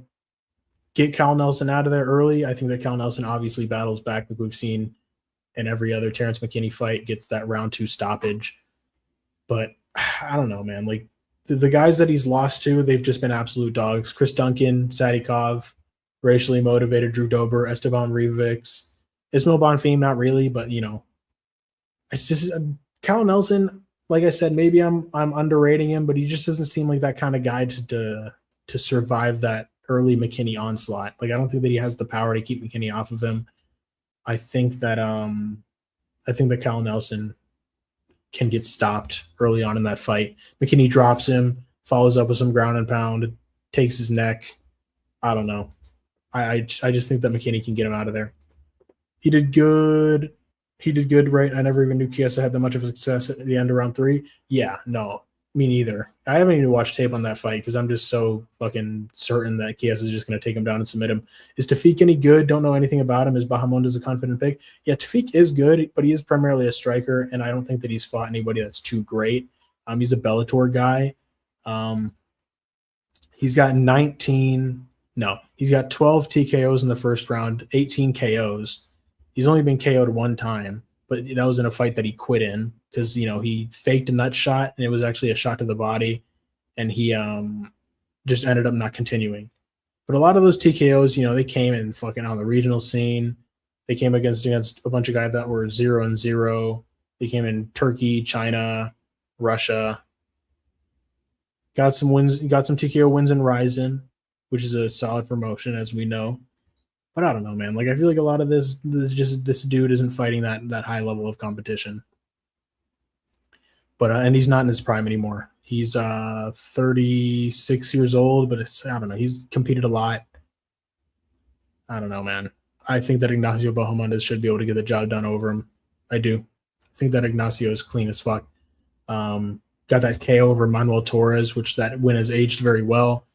get Cal Nelson out of there early, I think that Cal Nelson obviously battles back like we've seen in every other Terrance McKinney fight, gets that round 2 stoppage. But I don't know, man. Like the guys that he's lost to, they've just been absolute dogs. Chris Duncan, Sadikov, racially motivated Drew Dober, Esteban Rivovics, Ismail Bonfim, not really, but you know, it's just Cal Nelson. Like I said, maybe I'm underrating him, but he just doesn't seem like that kind of guy to survive that early McKinney onslaught. Like I don't think that he has the power to keep McKinney off of him. I think that Cal Nelson can get stopped early on in that fight. McKinney drops him, follows up with some ground and pound, takes his neck. I don't know. I just think that McKinney can get him out of there. He did good, right? I never even knew Chiesa had that much of success at the end of round 3. Yeah, no, me neither. I haven't even watched tape on that fight because I'm just so fucking certain that Chiesa is just going to take him down and submit him. Is Tofiq any good? Don't know anything about him. Is Bahamondes a confident pick? Yeah, Tofiq is good, but he is primarily a striker, and I don't think that he's fought anybody that's too great. He's a Bellator guy. He's got 12 TKOs in the first round, 18 KOs. He's only been KO'd 1 time, but that was in a fight that he quit in because, you know, he faked a nut shot and it was actually a shot to the body, and he just ended up not continuing. But a lot of those TKOs, you know, they came in fucking on the regional scene. They came against a bunch of guys that were 0-0. They came in Turkey, China, Russia. Got some wins, got some TKO wins in Ryzen, which is a solid promotion, as we know. But I don't know, man. Like I feel like a lot of this dude isn't fighting that high level of competition. But and he's not in his prime anymore. He's 36 years old, but I don't know. He's competed a lot. I don't know, man. I think that Ignacio Bahamondes should be able to get the job done over him. I do. I think that Ignacio is clean as fuck. Got that KO over Manuel Torres, which that win has aged very well.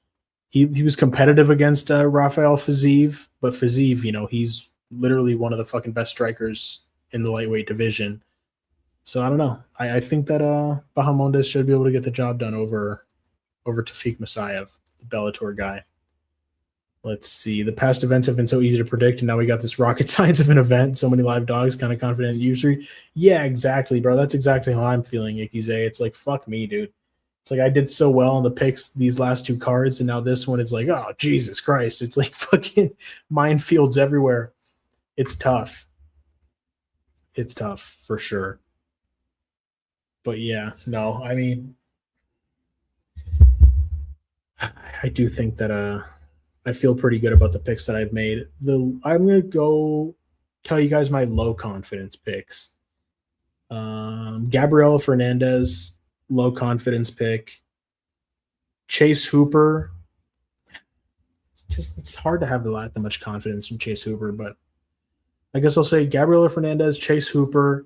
He was competitive against Rafael Fiziev, but Fiziev, you know, he's literally one of the fucking best strikers in the lightweight division. So I don't know. I think that Bahamondes should be able to get the job done over Tofiq Musayev, the Bellator guy. Let's see. The past events have been so easy to predict, and now we got this rocket science of an event. So many live dogs, kind of confident in Yousri. Yeah, exactly, bro. That's exactly how I'm feeling, Ikize. It's like, fuck me, dude. It's like I did so well on the picks these last 2 cards, and now this one is like, oh, Jesus Christ. It's like fucking minefields everywhere. It's tough. It's tough, for sure. But yeah, no, I mean, I do think that I feel pretty good about the picks that I've made. I'm going to go tell you guys my low confidence picks. Gabriella Fernandes, low confidence pick. Chase Hooper. It's hard to have that much confidence in Chase Hooper, but I guess I'll say Gabriella Fernandes, Chase Hooper,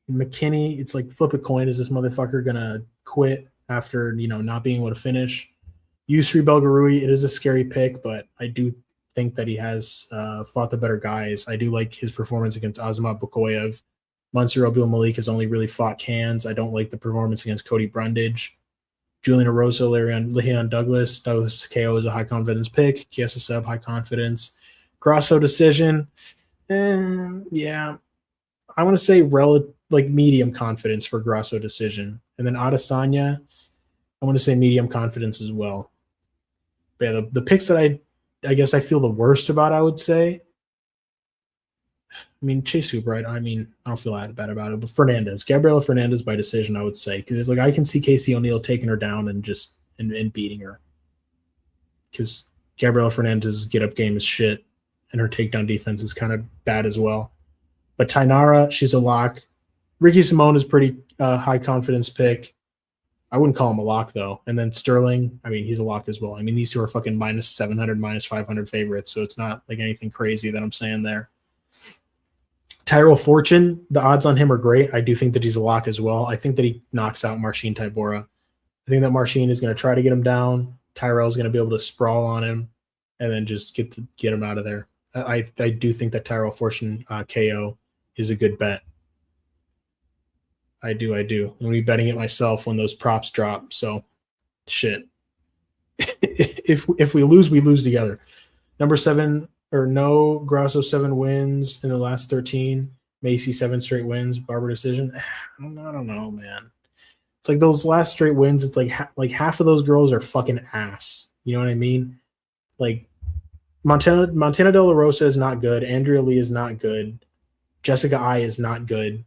McKinney. It's like flip a coin. Is this motherfucker gonna quit after not being able to finish? Yousri Belgaroui. It is a scary pick, but I do think that he has fought the better guys. I do like his performance against Azamat Bukoyev. Mansur Abdul-Malik has only really fought cans. I don't like the performance against Cody Brundage. Julian Erosa, Leon Douglas. Douglas KO is a high confidence pick. Kiesa Sub, high confidence. Grosso decision. Yeah. I want to say medium confidence for Grosso decision. And then Adesanya, I want to say medium confidence as well. But yeah, the picks that I guess I feel the worst about, I would say. I mean, Chase Hooper, I don't feel that bad about it. But Fernandes, Gabriella Fernandes by decision, I would say. Because it's like I can see Casey O'Neill taking her down and just and beating her. Because Gabriella Fernandes' get-up game is shit. And her takedown defense is kind of bad as well. But Thainara, she's a lock. Ricky Simón is pretty high confidence pick. I wouldn't call him a lock, though. And then Stirling, he's a lock as well. These two are fucking minus 700, minus 500 favorites, so it's not like anything crazy that I'm saying there. Tyrell Fortune, the odds on him are great. I do think that he's a lock as well. I think that he knocks out Marcin Tybura. I think that Marcin is going to try to get him down. Tyrell's going to be able to sprawl on him and then just get him out of there. I do think that Tyrell Fortune KO is a good bet. I do. I'm going to be betting it myself when those props drop. So, shit. If we lose together. Number 7 or no, Grosso 7 wins in the last 13. Macy 7 straight wins. Barber decision. I don't know, man. It's like those last straight wins. It's like half of those girls are fucking ass. You know what I mean? Like Montana De La Rosa is not good. Andrea Lee is not good. Jessica I is not good.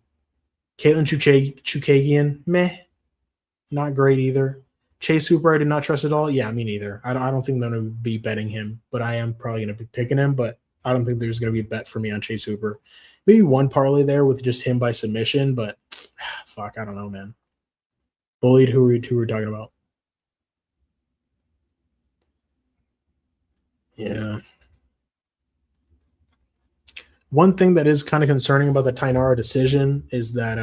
Caitlin Chukagian, meh. Not great either. Chase Hooper, I did not trust at all. Yeah, me neither. I don't think I'm going to be betting him, but I am probably going to be picking him, but I don't think there's going to be a bet for me on Chase Hooper. Maybe one parlay there with just him by submission, but fuck, I don't know, man. Bullied, who are we talking about? Yeah. One thing that is kind of concerning about the Thainara decision is that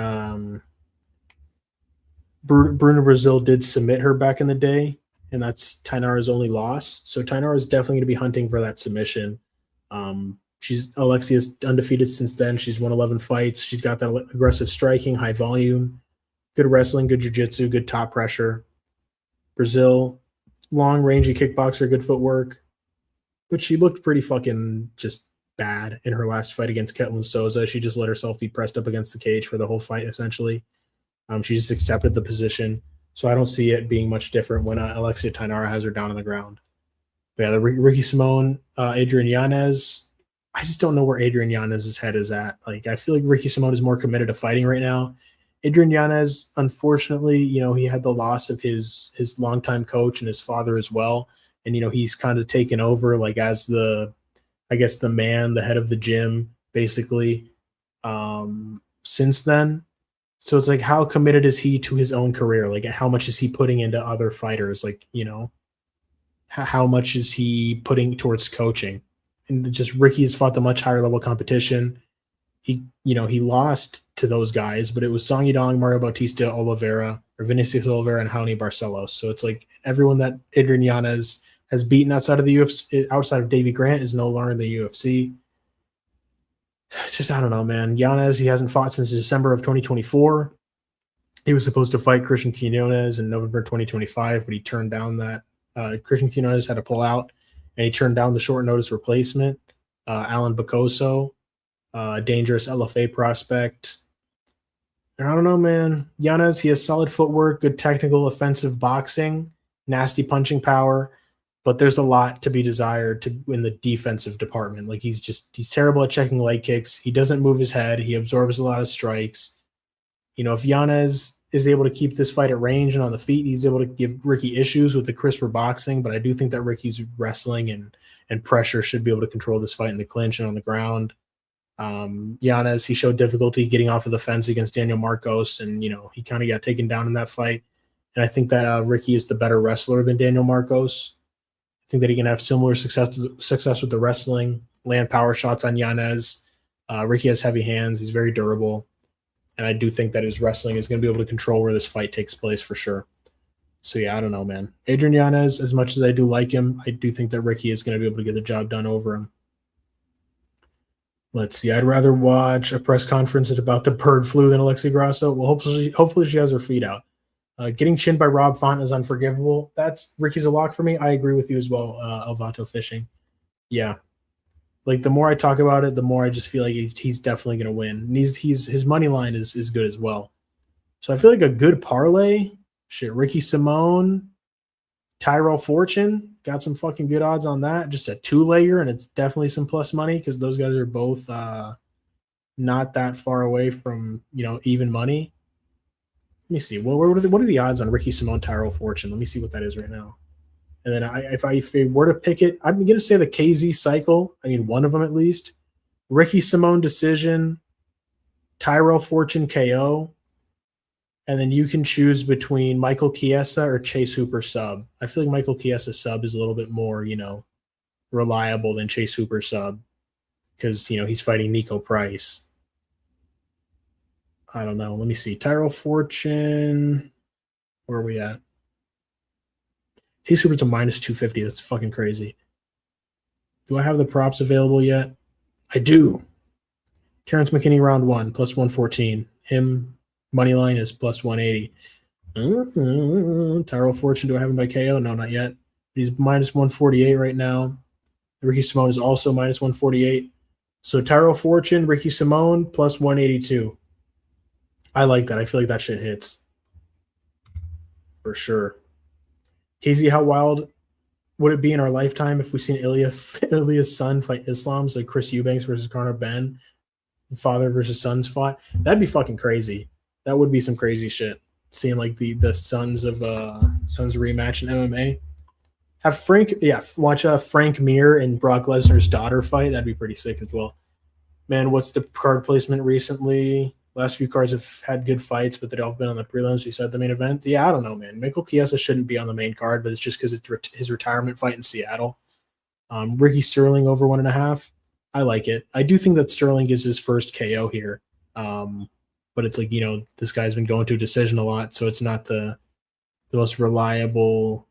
Bruno Brazil did submit her back in the day, and that's Thainara's only loss. So Thainara is definitely going to be hunting for that submission. Alexia's undefeated since then. She's won 11 fights. She's got that aggressive striking, high volume, good wrestling, good jiu-jitsu, good top pressure. Brazil, long, rangy kickboxer, good footwork. But she looked pretty fucking just bad in her last fight against Ketlin Souza. She just let herself be pressed up against the cage for the whole fight, essentially. She just accepted the position. So I don't see it being much different when Alexia Thainara has her down on the ground. But yeah, the Ricky Simón, Adrian Yanez. I just don't know where Adrian Yanez's head is at. Like, I feel like Ricky Simón is more committed to fighting right now. Adrian Yanez, unfortunately, he had the loss of his longtime coach and his father as well. And, he's kind of taken over like as the man, the head of the gym, basically, since then. So it's like, how committed is he to his own career? Like, how much is he putting into other fighters? Like, how much is he putting towards coaching? And just Ricky has fought the much higher level competition. He lost to those guys, but it was Song Yadong, Mario Bautista Oliveira, or Vinicius Oliveira, and Raoni Barcelos. So it's like everyone that Adrian Yanez has beaten outside of the UFC, outside of Davey Grant, is no longer in the UFC. It's just, I don't know, man. Yanez, he hasn't fought since December of 2024. He was supposed to fight Christian Quinones in November 2025, but he turned down that. Christian Quinones had to pull out, and he turned down the short notice replacement. Alan Bacoso, dangerous LFA prospect. And I don't know, man. Yanez, he has solid footwork, good technical offensive boxing, nasty punching power, but there's a lot to be desired in the defensive department. Like, he's terrible at checking leg kicks. He doesn't move his head. He absorbs a lot of strikes. If Yanez is able to keep this fight at range and on the feet, he's able to give Ricky issues with the crisper boxing, but I do think that Ricky's wrestling and pressure should be able to control this fight in the clinch and on the ground. Yanez, he showed difficulty getting off of the fence against Daniel Marcos, and he kind of got taken down in that fight. And I think that Ricky is the better wrestler than Daniel Marcos. I think that he can have similar success with the wrestling. land power shots on Yanez. Ricky has heavy hands. He's very durable. And I do think that his wrestling is going to be able to control where this fight takes place for sure. So, yeah, I don't know, man. Adrian Yanez, as much as I do like him, I do think that Ricky is going to be able to get the job done over him. Let's see. I'd rather watch a press conference about the bird flu than Alexia Grasso. Well, hopefully she has her feet out. Getting chinned by Rob Font is unforgivable. That's Ricky's a lock for me. I agree with you as well, Alvato Fishing. Yeah. Like, the more I talk about it, the more I just feel like he's definitely going to win. And his money line is good as well. So I feel like a good parlay, Ricky Simón, Tyrell Fortune, got some fucking good odds on that. Just a 2-layer, and it's definitely some plus money because those guys are both not that far away from, even money. Let me see. What are the odds on Ricky Simón, Tyrell Fortune? Let me see what that is right now. And then if I were to pick it, I'm going to say the KZ cycle. I mean, one of them at least. Ricky Simón decision, Tyrell Fortune KO. And then you can choose between Michael Chiesa or Chase Hooper sub. I feel like Michael Chiesa sub is a little bit more, reliable than Chase Hooper sub because, he's fighting Nico Price. I don't know. Let me see. Tyrell Fortune. Where are we at? Chase Hooper's a minus 250. That's fucking crazy. Do I have the props available yet? I do. Terrance McKinney round 1 plus 114. Him. Money line is plus 180. Tyrell Fortune, do I have him by KO? No, not yet. He's minus 148 right now. Ricky Simón is also minus 148. So Tyrell Fortune, Ricky Simón, plus 182. I like that. I feel like that shit hits. For sure. KZ, how wild would it be in our lifetime if we seen Ilya's son fight Islam's, like Chris Eubanks versus Conor Ben, father versus sons fought? That'd be fucking crazy. That would be some crazy shit. Seeing like the sons rematch in MMA. Watch Frank Mir and Brock Lesnar's daughter fight. That'd be pretty sick as well. Man, what's the card placement recently? Last few cards have had good fights, but they've all been on the prelims. You said the main event. Yeah, I don't know, man. Michael Chiesa shouldn't be on the main card, but it's just because it's his retirement fight in Seattle. Ricky Stirling over 1.5. I like it. I do think that Stirling gets his first KO here. But it's like, this guy's been going to a decision a lot, so it's not the most reliable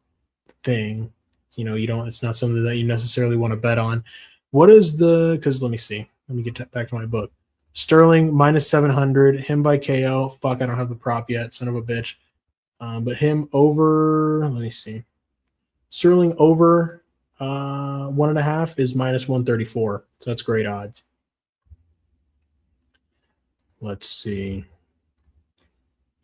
thing. It's not something that you necessarily want to bet on. What is because let me see. Let me get back to my book. Stirling minus 700, him by KO. Fuck, I don't have the prop yet, son of a bitch. But him over, let me see. Stirling over 1.5 is minus 134. So that's great odds. Let's see.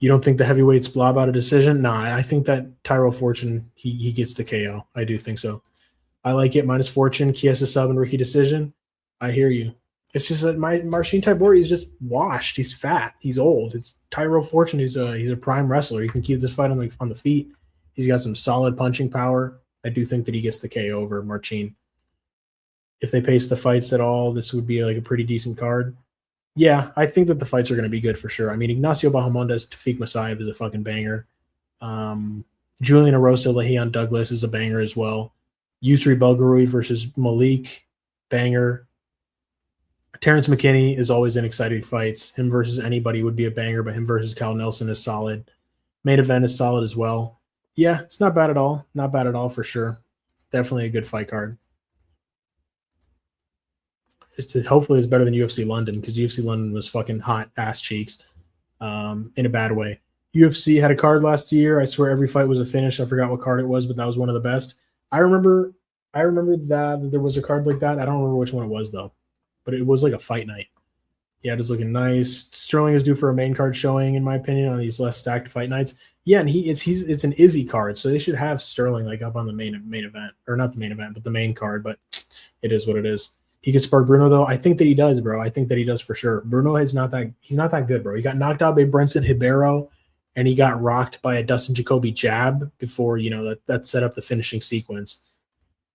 You don't think the heavyweights blob out a decision? Nah, I think that Tyrell Fortune, he gets the KO. I do think so. I like it. Minus Fortune, Chiesa sub, and Ricky decision. I hear you. It's just that Marcin Tybura is just washed. He's fat. He's old. It's Tyrell Fortune. He's a prime wrestler. He can keep this fight on the feet. He's got some solid punching power. I do think that he gets the KO over Marcin. If they pace the fights at all, this would be like a pretty decent card. Yeah, I think that the fights are going to be good for sure. I mean, Ignacio Bahamondes, Tofiq Musayev is a fucking banger. Julian Erosa, Le'Veon Douglas is a banger as well. Yousri Belgaroui versus Malik, banger. Terrance McKinney is always in exciting fights. Him versus anybody would be a banger, but him versus Cal Nelson is solid. Main event is solid as well. Yeah, it's not bad at all. Not bad at all for sure. Definitely a good fight card. Hopefully it's better than UFC London because UFC London was fucking hot ass cheeks in a bad way. UFC had a card last year. I swear every fight was a finish. I forgot what card it was, but that was one of the best. I remember that there was a card like that. I don't remember which one it was though, but it was like a fight night. Yeah, it is looking nice. Stirling is due for a main card showing, in my opinion, on these less stacked fight nights. Yeah, and it's an Izzy card, so they should have Stirling like up on the main event, or not the main event, but the main card. But it is what it is. He could spark Bruno though. I think that he does, bro. I think that he does for sure. Bruno is he's not that good, bro. He got knocked out by Brenson Ribeiro, and he got rocked by a Dustin Jacoby jab before that set up the finishing sequence.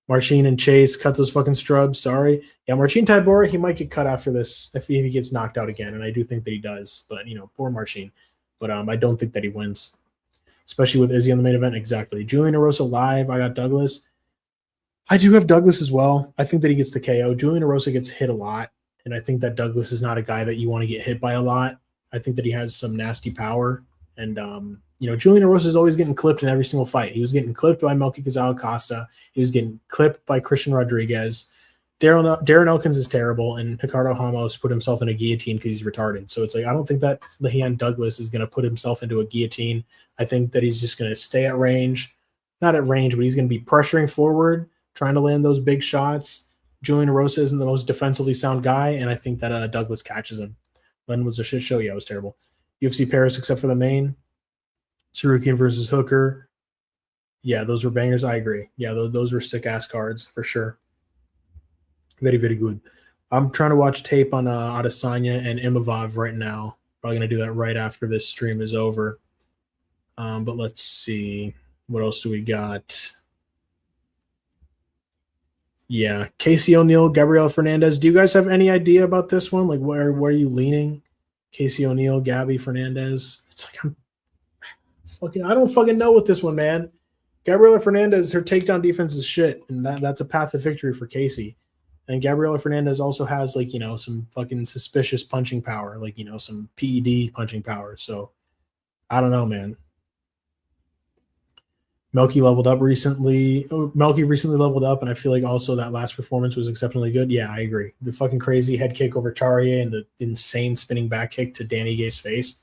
Marcin and Chase cut those fucking strubs. Sorry. Yeah, Marcin Tybura, he might get cut after this if he gets knocked out again, and I do think that he does. But poor Marcin. But I don't think that he wins, especially with Izzy on the main event. Exactly. Julian Erosa live. I got Douglas. I do have Douglas as well. I think that he gets the KO. Julian Erosa gets hit a lot, and I think that Douglas is not a guy that you want to get hit by a lot. I think that he has some nasty power, and Julian Erosa is always getting clipped in every single fight. He was getting clipped by Melky Gonzalez-Costa. He was getting clipped by Christian Rodriguez. Darren Elkins is terrible, and Ricardo Ramos put himself in a guillotine because he's retarded. So it's like I don't think that Leon Douglas is going to put himself into a guillotine. I think that he's just going to stay at range. Not at range, but he's going to be pressuring forward, trying to land those big shots. Julian Erosa isn't the most defensively sound guy, and I think that Douglas catches him. Len was a shit show. Yeah, it was terrible. UFC Paris, except for the main. Sarukian versus Hooker. Yeah, those were bangers. I agree. Yeah, those were sick-ass cards for sure. Very, very good. I'm trying to watch tape on Adesanya and Imavov right now. Probably going to do that right after this stream is over. But let's see. What else do we got? Yeah, Casey O'Neill, Gabriella Fernandes. Do you guys have any idea about this one? Like, where are you leaning? Casey O'Neill, Gabby Fernandez. It's like I don't fucking know with this one, man. Gabriella Fernandez, her takedown defense is shit, and that's a path to victory for Casey. And Gabriella Fernandez also has some fucking suspicious punching power, some PED punching power. So I don't know, man. Melky leveled up recently. Melky recently leveled up, and I feel like also that last performance was exceptionally good. Yeah, I agree. The fucking crazy head kick over Charrier and the insane spinning back kick to Danny Gay's face.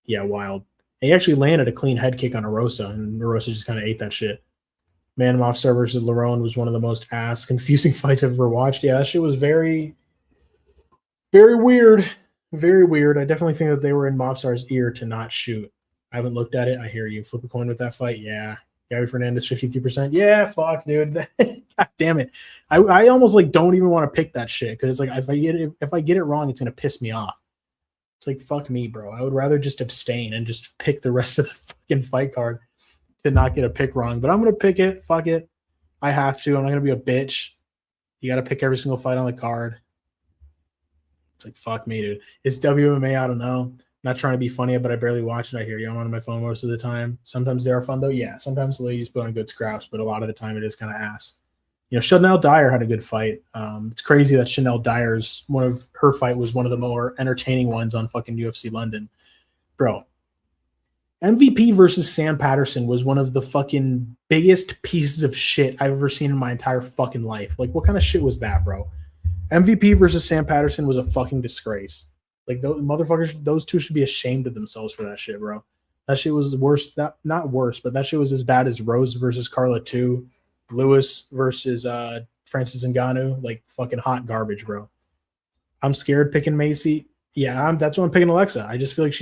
Yeah, wild. And he actually landed a clean head kick on Erosa, and Erosa just kind of ate that shit. Man Mofstar versus Lerone was one of the most confusing fights I've ever watched. Yeah, that shit was very, very weird. Very weird. I definitely think that they were in Mofstar's ear to not shoot. I haven't looked at it. I hear you. Flip a coin with that fight. Yeah. Gabby Fernandez, 53%. Yeah, fuck, dude. God damn it. I almost don't even want to pick that shit because it's like if I get it wrong, it's gonna piss me off. It's like fuck me, bro. I would rather just abstain and just pick the rest of the fucking fight card to not get a pick wrong, but I'm going to pick it. Fuck it. I have to. I'm not going to be a bitch. You got to pick every single fight on the card. It's like, fuck me, dude. It's WMA. I don't know. Not trying to be funny, but I barely watch it. I hear you. I'm on my phone most of the time. Sometimes they are fun, though. Yeah, sometimes the ladies put on good scraps, but a lot of the time it is kind of ass. Chanel Dyer had a good fight. It's crazy that Chanel Dyer's her fight was one of the more entertaining ones on fucking UFC London. Bro, MVP versus Sam Patterson was one of the fucking biggest pieces of shit I've ever seen in my entire fucking life. Like, what kind of shit was that, bro? MVP versus Sam Patterson was a fucking disgrace. Like, those motherfuckers, those two should be ashamed of themselves for that shit, bro. That shit was worse. Not worse, but that shit was as bad as Rose versus Carla 2, Lewis versus Francis Ngannou. Like, fucking hot garbage, bro. I'm scared picking Macy. Yeah, that's why I'm picking Alexa. I just feel like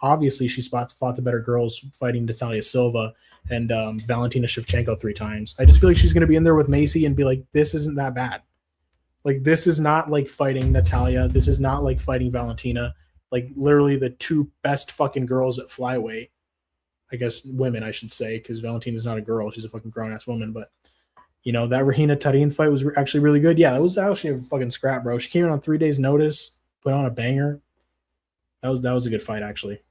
obviously she fought the better girls fighting Natalia Silva and Valentina Shevchenko 3 times. I just feel like she's going to be in there with Macy and be like, this isn't that bad. Like, this is not like fighting Natalia. This is not like fighting Valentina. Like, literally the 2 best fucking girls at flyweight. I guess women, I should say, because Valentina's not a girl. She's a fucking grown-ass woman. But, that Rahina Tarin fight was actually really good. Yeah, that was actually a fucking scrap, bro. She came in on 3 days' notice, put on a banger. That was a good fight, actually.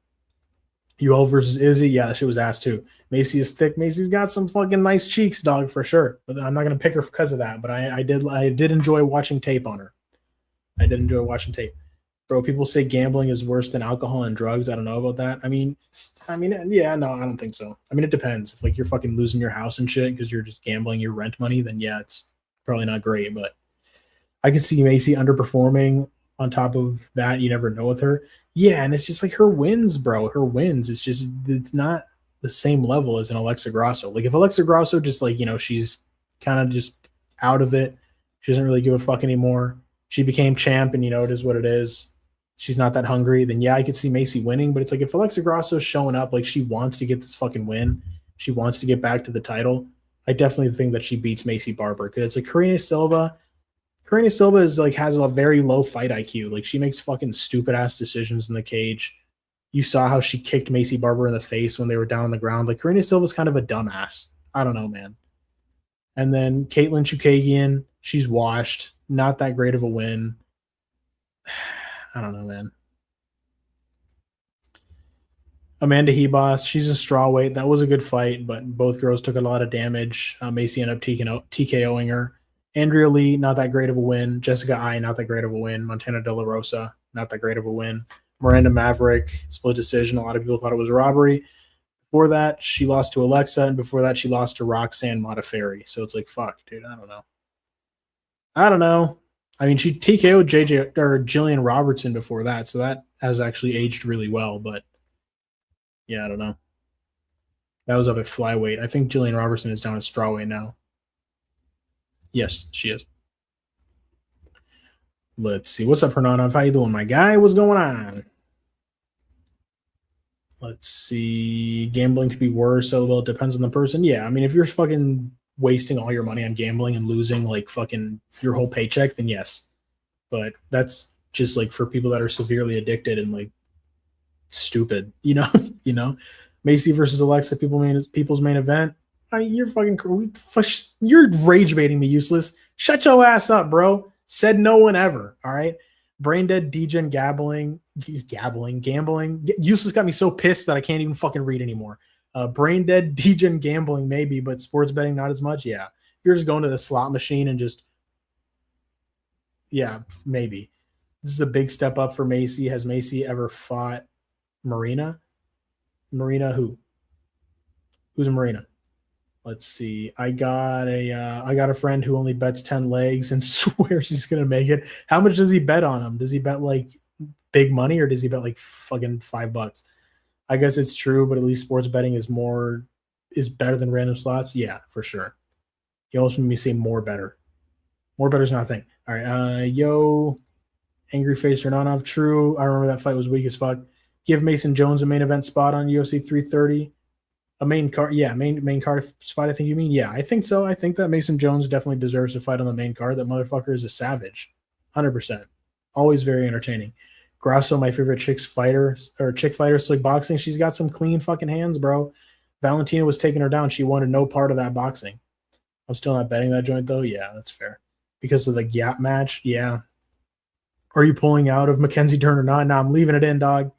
UL versus Izzy, yeah, that shit was ass too. Macy is thick. Macy's got some fucking nice cheeks, dog, for sure. But I'm not gonna pick her because of that. But I did enjoy watching tape on her. I did enjoy watching tape. Bro, people say gambling is worse than alcohol and drugs. I don't know about that. I mean, yeah, no, I don't think so. I mean, it depends. If you're fucking losing your house and shit because you're just gambling your rent money, then yeah, it's probably not great. But I could see Macy underperforming. On top of that, you never know with her. Yeah, and it's just like her wins, bro. Her wins. It's not the same level as an Alexa Grasso. Like, if Alexa Grasso just she's kind of just out of it. She doesn't really give a fuck anymore. She became champ, and it is what it is. She's not that hungry. Then yeah, I could see Macy winning. But it's like if Alexa Grasso's showing up, like she wants to get this fucking win. She wants to get back to the title. I definitely think that she beats Macy Barber because it's like Karina Silva is has a very low fight IQ. Like, she makes fucking stupid ass decisions in the cage. You saw how she kicked Macy Barber in the face when they were down on the ground. Like, Karina Silva's kind of a dumbass. I don't know, man. And then Caitlin Chukagian, she's washed. Not that great of a win. I don't know, man. Amanda Hebos, she's a strawweight. That was a good fight, but both girls took a lot of damage. Macy ended up TKOing her. Andrea Lee, not that great of a win. Jessica I, not that great of a win. Montana De La Rosa, not that great of a win. Miranda Maverick, split decision. A lot of people thought it was a robbery. Before that, she lost to Alexia, and before that, she lost to Roxanne Modafferi. So it's like, fuck, dude, I don't know. I mean, she TKO'd Jillian Robertson before that, so that has actually aged really well, but yeah, I don't know. That was up at flyweight. I think Jillian Robertson is down at strawweight now. Yes, she is. Let's see. What's up, Hernanov? How you doing, my guy? What's going on? Let's see. Gambling could be worse. Well, it depends on the person. Yeah, I mean, if you're fucking wasting all your money on gambling and losing like fucking your whole paycheck, then yes. But that's just like for people that are severely addicted and like stupid, you know. Macy versus Alexia, people's main event. I mean, you're rage baiting me, useless. Shut your ass up, bro. Said no one ever. All right. Brain dead, degen, gambling. Useless got me so pissed that I can't even fucking read anymore. Brain dead, degen, gambling, maybe, but sports betting not as much. Yeah. If you're just going to the slot machine and just, yeah, maybe. This is a big step up for Macy. Has Macy ever fought Marina? Marina who? Who's a Marina? Let's see. I got a friend who only bets 10 legs and swears he's gonna make it. How much does he bet on them? Does he bet like big money or does he bet like fucking $5? I guess it's true, but at least sports betting is better than random slots. Yeah, for sure. You almost made me say more better. More better is not a thing. All right. Yo, Angry Face Hernanov. True. I remember that fight was weak as fuck. Give Mason Jones a main event spot on UFC 330. A main card, yeah, main card spot. I think you mean, yeah, I think so. I think that Mason Jones definitely deserves to fight on the main card. That motherfucker is a savage, 100%. Always very entertaining. Grasso, my favorite chick fighter, slick boxing. She's got some clean fucking hands, bro. Valentina was taking her down. She wanted no part of that boxing. I'm still not betting that joint though. Yeah, that's fair. Because of the gap match, yeah. Are you pulling out of Mackenzie Dern or not? No, I'm leaving it in, dog.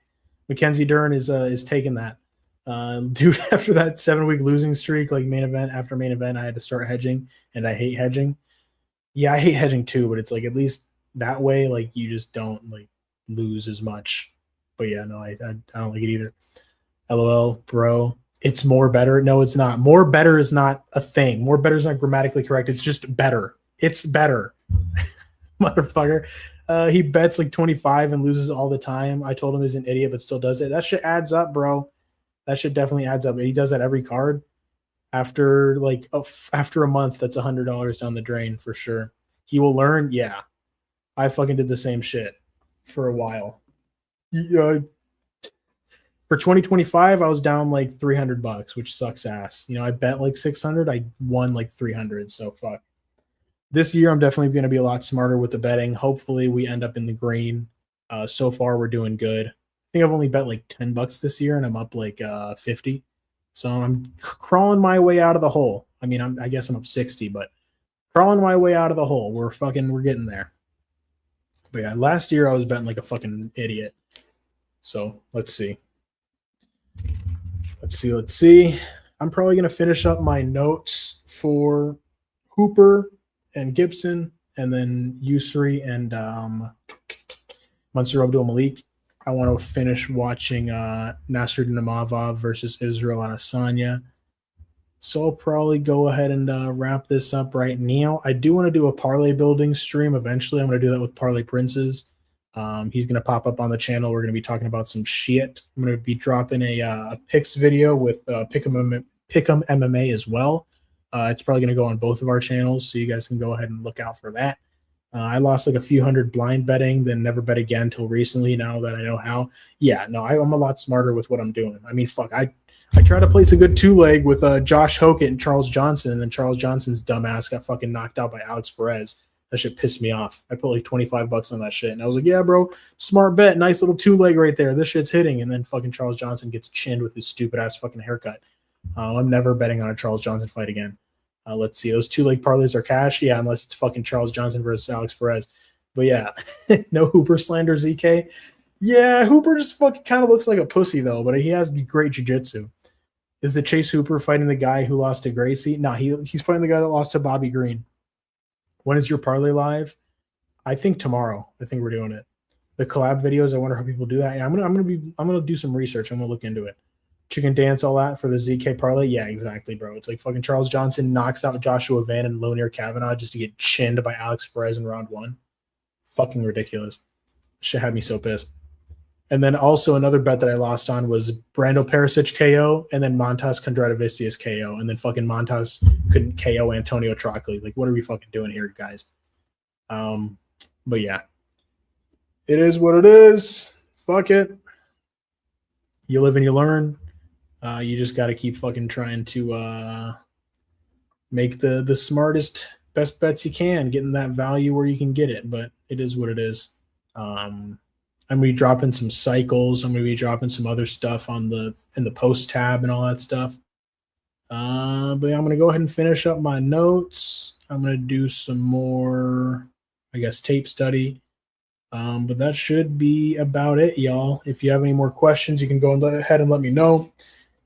Mackenzie Dern is taking that. Dude, after that 7-week losing streak, like main event after main event, I had to start hedging, and I hate hedging. Yeah, I hate hedging too, but it's like at least that way, like you just don't like lose as much. But yeah, no, I don't like it either. LOL, bro. It's more better. No, it's not. More better is not a thing. More better is not grammatically correct. It's just better. It's better. Motherfucker. He bets like 25 and loses all the time. I told him he's an idiot, but still does it. That shit adds up, bro. That shit definitely adds up. And he does that every card. After a month, that's $100 down the drain for sure. He will learn. Yeah. I fucking did the same shit for a while. Yeah. For 2025, I was down like $300, which sucks ass. You know, I bet like 600. I won like 300. So fuck. This year, I'm definitely going to be a lot smarter with the betting. Hopefully, we end up in the green. So far, we're doing good. I think I've only bet like $10 this year, and I'm up like 50. So I'm crawling my way out of the hole. I mean, I guess I'm up 60, but crawling my way out of the hole. We're getting there. But yeah, last year I was betting like a fucking idiot. So let's see. Let's see. I'm probably going to finish up my notes for Hooper and Gibson, and then Yousri and Mansur Abdul-Malik. I want to finish watching Nasser Navajo versus Israel Adesanya. So I'll probably go ahead and wrap this up right now. I do want to do a parlay building stream eventually. I'm going to do that with Parlay Princes. He's going to pop up on the channel. We're going to be talking about some shit. I'm going to be dropping a picks video with Pick'em MMA as well. It's probably going to go on both of our channels, so you guys can go ahead and look out for that. I lost like a few hundred blind betting, then never bet again until recently, now that I know how. Yeah, no, I'm a lot smarter with what I'm doing. I mean, fuck, I tried to place a good two-leg with Josh Hokett and Charles Johnson, and then Charles Johnson's dumbass got fucking knocked out by Alex Perez. That shit pissed me off. I put like $25 on that shit, and I was like, yeah, bro, smart bet, nice little two-leg right there. This shit's hitting, and then fucking Charles Johnson gets chinned with his stupid-ass fucking haircut. I'm never betting on a Charles Johnson fight again. Let's see. Those two-leg parlays are cash. Yeah, unless it's fucking Charles Johnson versus Alex Perez. But yeah, no Hooper slander, ZK. Yeah, Hooper just fucking kind of looks like a pussy though, but he has great jiu-jitsu. Is the Chase Hooper fighting the guy who lost to Gracie? No, he's fighting the guy that lost to Bobby Green. When is your parlay live? I think tomorrow. I think we're doing it. The collab videos. I wonder how people do that. Yeah, I'm gonna do some research. I'm gonna look into it. Chicken dance, all that for the ZK parlay. Yeah, exactly, bro. It's like fucking Charles Johnson knocks out Joshua Van and Lonier Kavanaugh just to get chinned by Alex Perez in round 1. Fucking ridiculous. Shit had me so pissed. And then also another bet that I lost on was Brando Perisic KO and then Montas Kondrativicius KO. And then fucking Montas couldn't KO Antonio Trockley. Like, what are we fucking doing here, guys? But yeah. It is what it is. Fuck it. You live and you learn. You just got to keep fucking trying to make the smartest, best bets you can, getting that value where you can get it. But it is what it is. I'm gonna be dropping some cycles. I'm gonna be dropping some other stuff in the post tab and all that stuff. But yeah, I'm gonna go ahead and finish up my notes. I'm gonna do some more, I guess, tape study. But that should be about it, y'all. If you have any more questions, you can go ahead and let me know.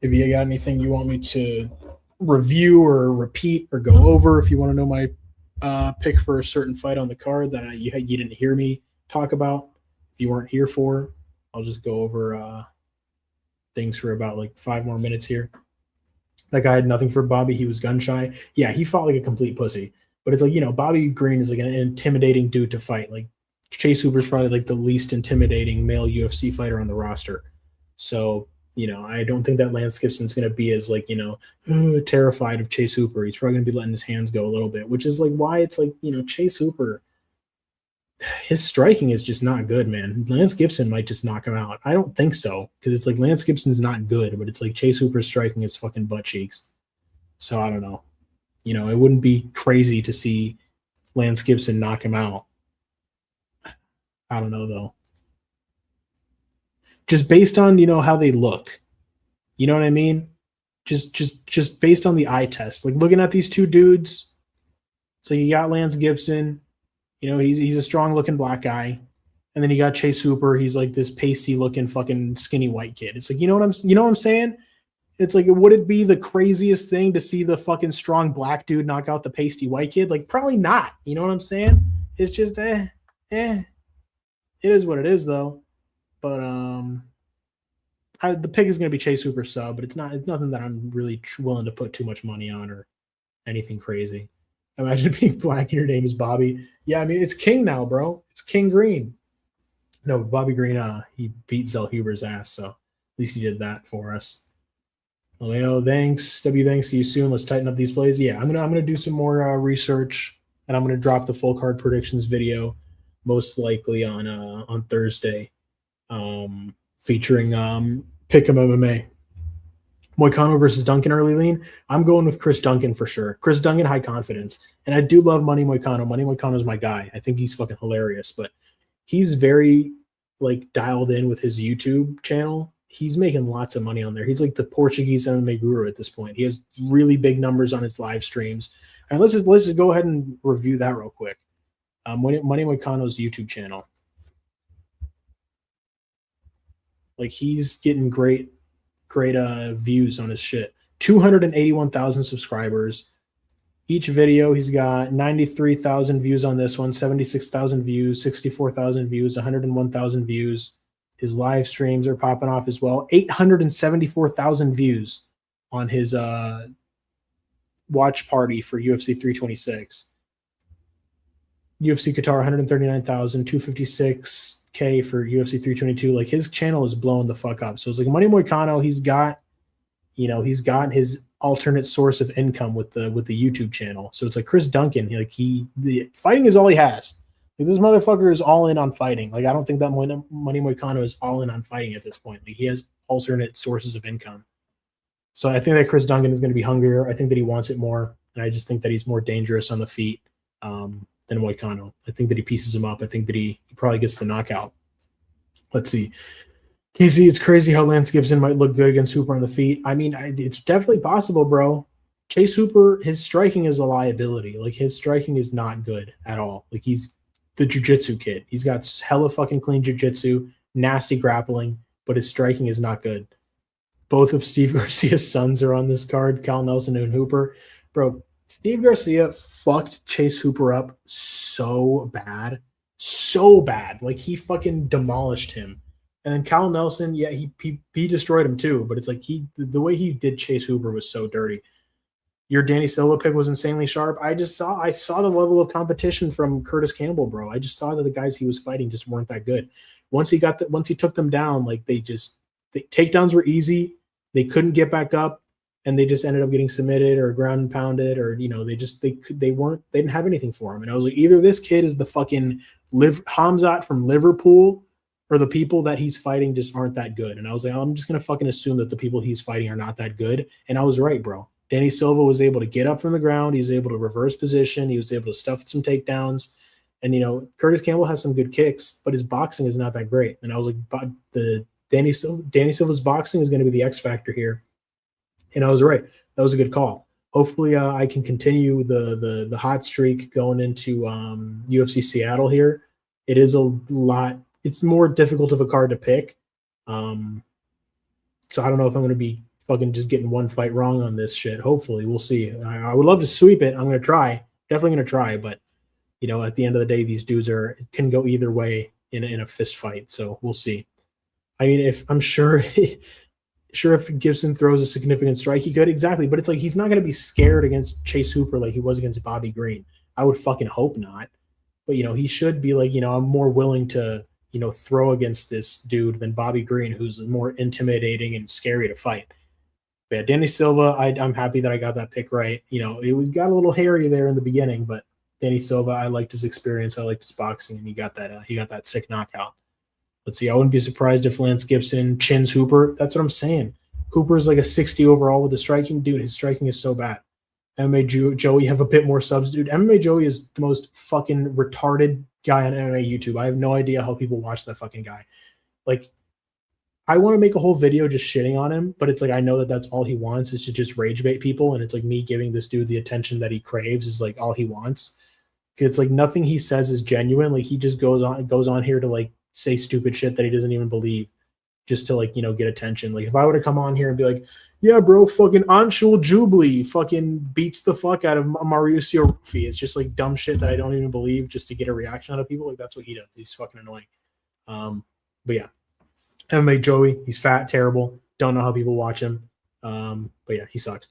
If you got anything you want me to review or repeat or go over, if you want to know my pick for a certain fight on the card that you didn't hear me talk about, if you weren't here for, I'll just go over things for about like 5 more minutes here. That guy had nothing for Bobby. He was gun shy. Yeah, he fought like a complete pussy. But it's like, you know, Bobby Green is like an intimidating dude to fight. Like Chase Hooper is probably like the least intimidating male UFC fighter on the roster. So, you know, I don't think that Lance Gibson's going to be as like, you know, terrified of Chase Hooper. He's probably going to be letting his hands go a little bit, which is like why it's like, you know, Chase Hooper, his striking is just not good, man. Lance Gibson might just knock him out. I don't think so, because it's like Lance Gibson's not good, but it's like Chase Hooper's striking his fucking butt cheeks. So I don't know. You know, it wouldn't be crazy to see Lance Gibson knock him out. I don't know, though. Just based on, you know, how they look. You know what I mean? Just based on the eye test. Like looking at these two dudes. So you got Lance Gibson. You know, he's a strong-looking black guy. And then you got Chase Hooper. He's like this pasty-looking fucking skinny white kid. It's like, you know what I'm saying? It's like, would it be the craziest thing to see the fucking strong black dude knock out the pasty white kid? Like, probably not. You know what I'm saying? It's just, It is what it is, though. But the pick is going to be Chase Hooper sub, but it's nothing that I'm really willing to put too much money on or anything crazy. Imagine being black and your name is Bobby. Yeah, I mean, it's King now, bro. It's King Green. No, Bobby Green, he beat Zell Huber's ass, so at least he did that for us. Leo, thanks. W, thanks. See you soon. Let's tighten up these plays. Yeah, I'm gonna do some more research, and I'm gonna drop the full card predictions video, most likely on Thursday, featuring Pick'em MMA. Moicano versus Duncan early lean. I'm going with Chris Duncan for sure. Chris Duncan, high confidence. And I do love Money Moicano. Money Moicano is my guy. I think he's fucking hilarious, but he's very like dialed in with his YouTube channel. He's making lots of money on there. He's like the Portuguese MMA guru at this point. He has really big numbers on his live streams. And let's just go ahead and review that real quick. Money Moicano's YouTube channel. Like he's getting great views on his shit. 281,000 subscribers. Each video, he's got 93,000 views on this one, 76,000 views, 64,000 views, 101,000 views. His live streams are popping off as well. 874,000 views on his watch party for UFC 326. UFC Qatar, 139,000, 256K for UFC 322. Like his channel is blowing the fuck up. So it's like Money Moicano, he's got his alternate source of income with the YouTube channel. So it's like Chris Duncan, the fighting is all he has. Like this motherfucker is all in on fighting. Like I don't think that Money Moicano is all in on fighting at this point. Like he has alternate sources of income. So I think that Chris Duncan is going to be hungrier. I think that he wants it more, and I just think that he's more dangerous on the feet than Moicano. I think that he pieces him up. I think that he probably gets the knockout. Let's see. Casey, it's crazy how Lance Gibson might look good against Hooper on the feet. I mean, it's definitely possible, bro. Chase Hooper, his striking is a liability. Like his striking is not good at all. Like he's the jiu-jitsu kid. He's got hella fucking clean jiu-jitsu, nasty grappling, but his striking is not good. Both of Steve Garcia's sons are on this card, Cal Nelson and Hooper. Bro, Steve Garcia fucked Chase Hooper up so bad. So bad. Like, he fucking demolished him. And then Cal Nelson, yeah, he destroyed him too, but it's like the way he did Chase Hooper was so dirty. Your Danny Silva pick was insanely sharp. I saw the level of competition from Curtis Campbell, bro. I just saw that the guys he was fighting just weren't that good. Once he took them down, like the takedowns were easy. They couldn't get back up, and they just ended up getting submitted or ground and pounded, or they didn't have anything for him. And I was like, either this kid is the fucking Hamzat from Liverpool, or the people that he's fighting just aren't that good. And I was like, I'm just gonna fucking assume that the people he's fighting are not that good. And I was right, bro. Danny Silva was able to get up from the ground. He was able to reverse position. He was able to stuff some takedowns. And, Curtis Campbell has some good kicks, but his boxing is not that great. And I was like, Danny Silva's boxing is going to be the X factor here. And I was right. That was a good call. Hopefully I can continue the hot streak going into UFC Seattle here. It is a lot. It's more difficult of a card to pick. So I don't know if I'm going to be fucking just getting one fight wrong on this shit. Hopefully, we'll see. I would love to sweep it. I'm going to try. Definitely going to try. But, at the end of the day, these dudes can go either way in a fist fight. So we'll see. I mean, if Gibson throws a significant strike, he could. Exactly. But it's like, he's not going to be scared against Chase Hooper like he was against Bobby Green. I would fucking hope not. But, he should be like, I'm more willing to, throw against this dude than Bobby Green, who's more intimidating and scary to fight. But yeah, Danny Silva, I'm happy that I got that pick right. It got a little hairy there in the beginning, but Danny Silva, I liked his experience. I liked his boxing, and he got that sick knockout. Let's see. I wouldn't be surprised if Lance Gibson chins Hooper. That's what I'm saying. Hooper is like a 60 overall with the striking. Dude, his striking is so bad. MMA Joey have a bit more subs. Dude, MMA Joey is the most fucking retarded guy on MMA YouTube. I have no idea how people watch that fucking guy. Like, I want to make a whole video just shitting on him, but it's like, I know that that's all he wants is to just rage bait people. And it's like, me giving this dude the attention that he craves is like all he wants. It's like, nothing he says is genuine. Like, he just goes on here to like say stupid shit that he doesn't even believe just to like, get attention. Like, if I were to come on here and be like, yeah, bro, fucking Anshul Jubilee fucking beats the fuck out of Mauricio Rufy. It's just like dumb shit that I don't even believe just to get a reaction out of people. Like, that's what he does. He's fucking annoying. But yeah. MMA Joey, he's fat, terrible. Don't know how people watch him. But yeah, he sucks.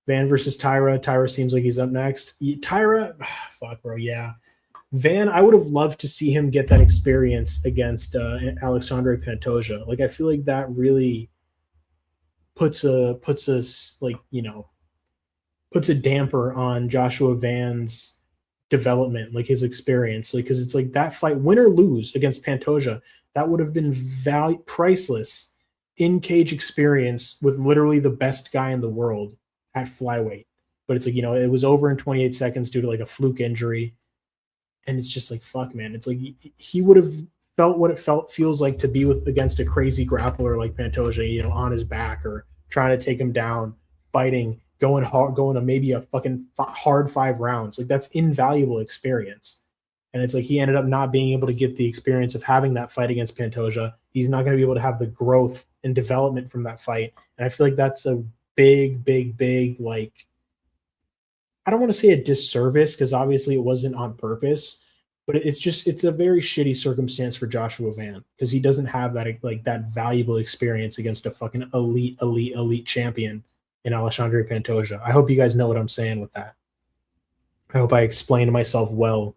Van versus Tyrell. Tyrell seems like he's up next. Tyrell, fuck, bro, yeah. Van, I would have loved to see him get that experience against Alexandre Pantoja. Like, I feel like that really puts a damper on Joshua Van's development, like his experience. Like, because it's like that fight, win or lose against Pantoja, that would have been priceless in-cage experience with literally the best guy in the world at flyweight. But it's like, it was over in 28 seconds due to like a fluke injury. And it's just like, fuck, man. It's like he would have felt what it feels like to be against a crazy grappler like Pantoja, on his back or trying to take him down, fighting, going to maybe a fucking hard 5 rounds. Like, that's invaluable experience. And it's like, he ended up not being able to get the experience of having that fight against Pantoja. He's not going to be able to have the growth and development from that fight. And I feel like that's a big, like, I don't want to say a disservice because obviously it wasn't on purpose, but it's a very shitty circumstance for Joshua Van because he doesn't have that valuable experience against a fucking elite champion in Alexandre Pantoja. I hope you guys know what I'm saying with that. I hope I explained myself well.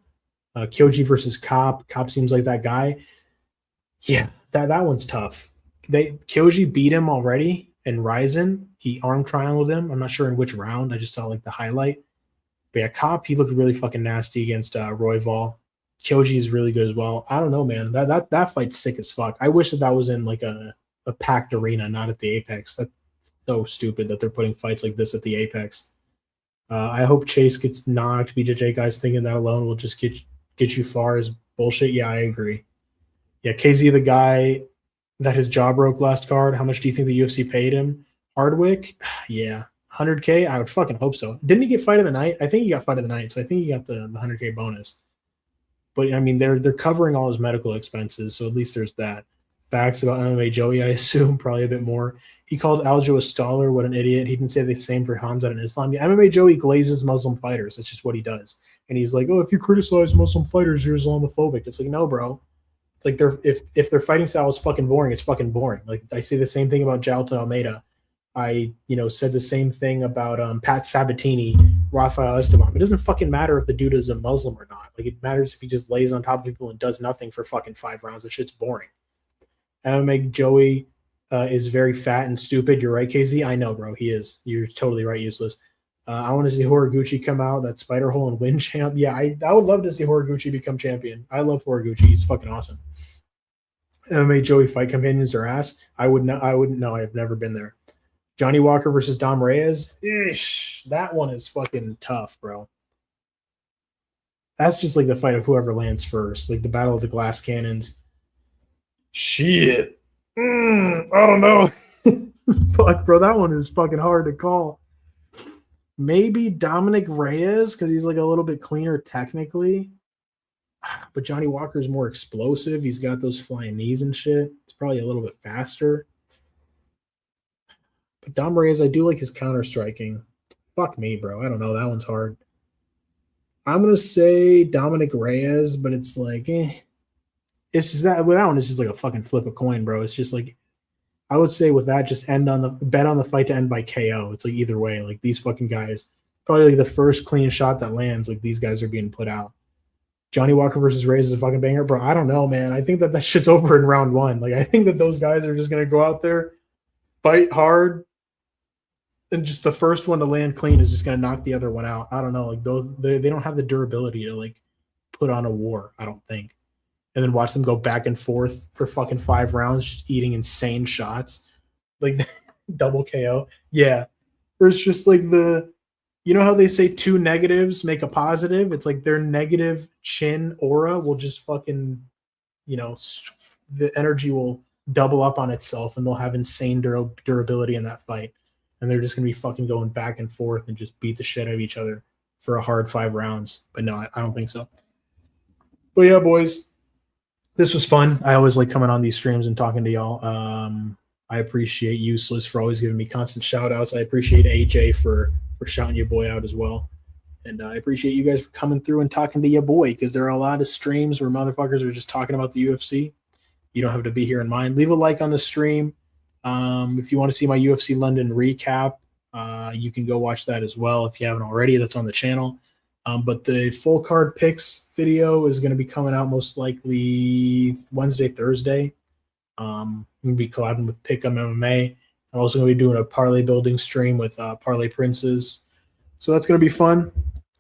Kyoji versus Cop. Cop seems like that guy. Yeah, that one's tough. Kyoji beat him already in Ryzen. He arm triangled him. I'm not sure in which round. I just saw like the highlight. But yeah, Cop, he looked really fucking nasty against Royval. Kyoji is really good as well. I don't know, man. That fight's sick as fuck. I wish that was in like a packed arena, not at the Apex. That's so stupid that they're putting fights like this at the Apex. I hope Chase gets knocked. BJJ guys thinking that alone will just get you far as bullshit. Yeah, I agree. Yeah, KZ, the guy that his jaw broke last card, how much do you think the UFC paid him? Hardwick? Yeah, 100K? I would fucking hope so. Didn't he get fight of the night? I think he got fight of the night, so I think he got the 100K bonus. But, I mean, they're covering all his medical expenses, so at least there's that. facts about MMA Joey, I assume, probably a bit more. He called Aljo a staller. What an idiot. He didn't say the same for Hamzat and Islam. Yeah, MMA Joey glazes Muslim fighters. That's just what he does. And he's like, oh, if you criticize Muslim fighters, you're Islamophobic. It's like, no, bro. It's like if their fighting style is fucking boring, it's fucking boring. Like I say the same thing about Jalta Almeida. I, said the same thing about Pat Sabatini, Rafael Esteban. It doesn't fucking matter if the dude is a Muslim or not. Like it matters if he just lays on top of people and does nothing for fucking 5 rounds. That shit's boring. MMA Joey is very fat and stupid. You're right, KZ. I know, bro. He is. You're totally right, useless. I want to see Horiguchi come out, that spider hole and win champ. Yeah, I would love to see Horiguchi become champion. I love Horiguchi. He's fucking awesome. MMA Joey fight companions are ass. I wouldn't know. I've never been there. Johnny Walker versus Dom Reyes. Ish, that one is fucking tough, bro. That's just like the fight of whoever lands first, like the battle of the glass cannons. Shit. I don't know. Fuck, bro. That one is fucking hard to call. Maybe Dominic Reyes because he's like a little bit cleaner technically. But Johnny Walker is more explosive. He's got those flying knees and shit. It's probably a little bit faster. But Dom Reyes, I do like his counter striking. Fuck me, bro. I don't know. That one's hard. I'm going to say Dominic Reyes, but it's like, It's just that with that one, it's just like a fucking flip a coin, bro. It's just like I would say with that, just bet on the fight to end by KO. It's like either way, like these fucking guys, probably like the first clean shot that lands, like these guys are being put out. Johnny Walker versus Reyes is a fucking banger, bro. I don't know, man. I think that shit's over in round 1. Like I think that those guys are just gonna go out there, fight hard, and just the first one to land clean is just gonna knock the other one out. I don't know, like they don't have the durability to like put on a war. I don't think. And then watch them go back and forth for fucking 5 rounds, just eating insane shots, like double KO. Yeah, or it's just like you know how they say 2 negatives make a positive? It's like their negative chin aura will just fucking, the energy will double up on itself, and they'll have insane durability in that fight. And they're just gonna be fucking going back and forth and just beat the shit out of each other for a hard 5 rounds. But no, I don't think so. But yeah, boys. This was fun. I always like coming on these streams and talking to y'all. I appreciate Useless for always giving me constant shout outs. I appreciate AJ for shouting your boy out as well. And I appreciate you guys for coming through and talking to your boy, because there are a lot of streams where motherfuckers are just talking about the UFC. You don't have to be here in mine. Leave a like on the stream. If you want to see my UFC London recap, you can go watch that as well if you haven't already. That's on the channel. But the full card picks video is going to be coming out most likely Wednesday, Thursday. I'm going to be collabing with Pick'em MMA. I'm also going to be doing a parlay building stream with Parlay Princes. So that's going to be fun.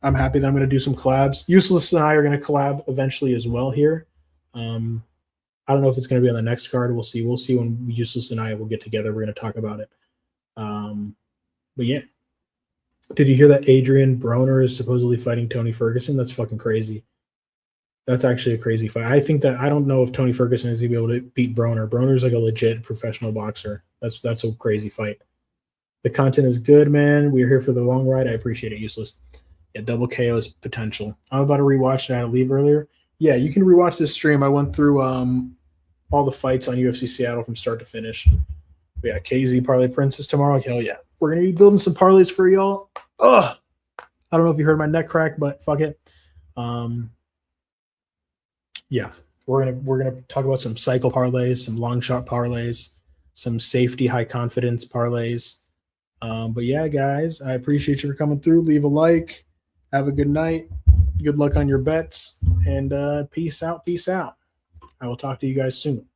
I'm happy that I'm going to do some collabs. Useless and I are going to collab eventually as well here. I don't know if it's going to be on the next card. We'll see. We'll see when Useless and I will get together. We're going to talk about it. But yeah. Did you hear that Adrian Broner is supposedly fighting Tony Ferguson? That's fucking crazy. That's actually a crazy fight. I think that I don't know if Tony Ferguson is going to be able to beat Broner. Broner's like a legit professional boxer. That's a crazy fight. The content is good, man. We're here for the long ride. I appreciate it, Useless. Yeah, double KO is potential. I'm about to rewatch it. I had to leave earlier. Yeah, you can rewatch this stream. I went through all the fights on UFC Seattle from start to finish. But yeah, KZ Parlay Princess tomorrow. Hell yeah. We're going to be building some parlays for y'all. Ugh. I don't know if you heard my neck crack, but fuck it. Yeah, we're gonna talk about some cycle parlays, some long shot parlays, some safety high confidence parlays. But yeah, guys, I appreciate you for coming through. Leave a like. Have a good night. Good luck on your bets, and peace out. Peace out. I will talk to you guys soon.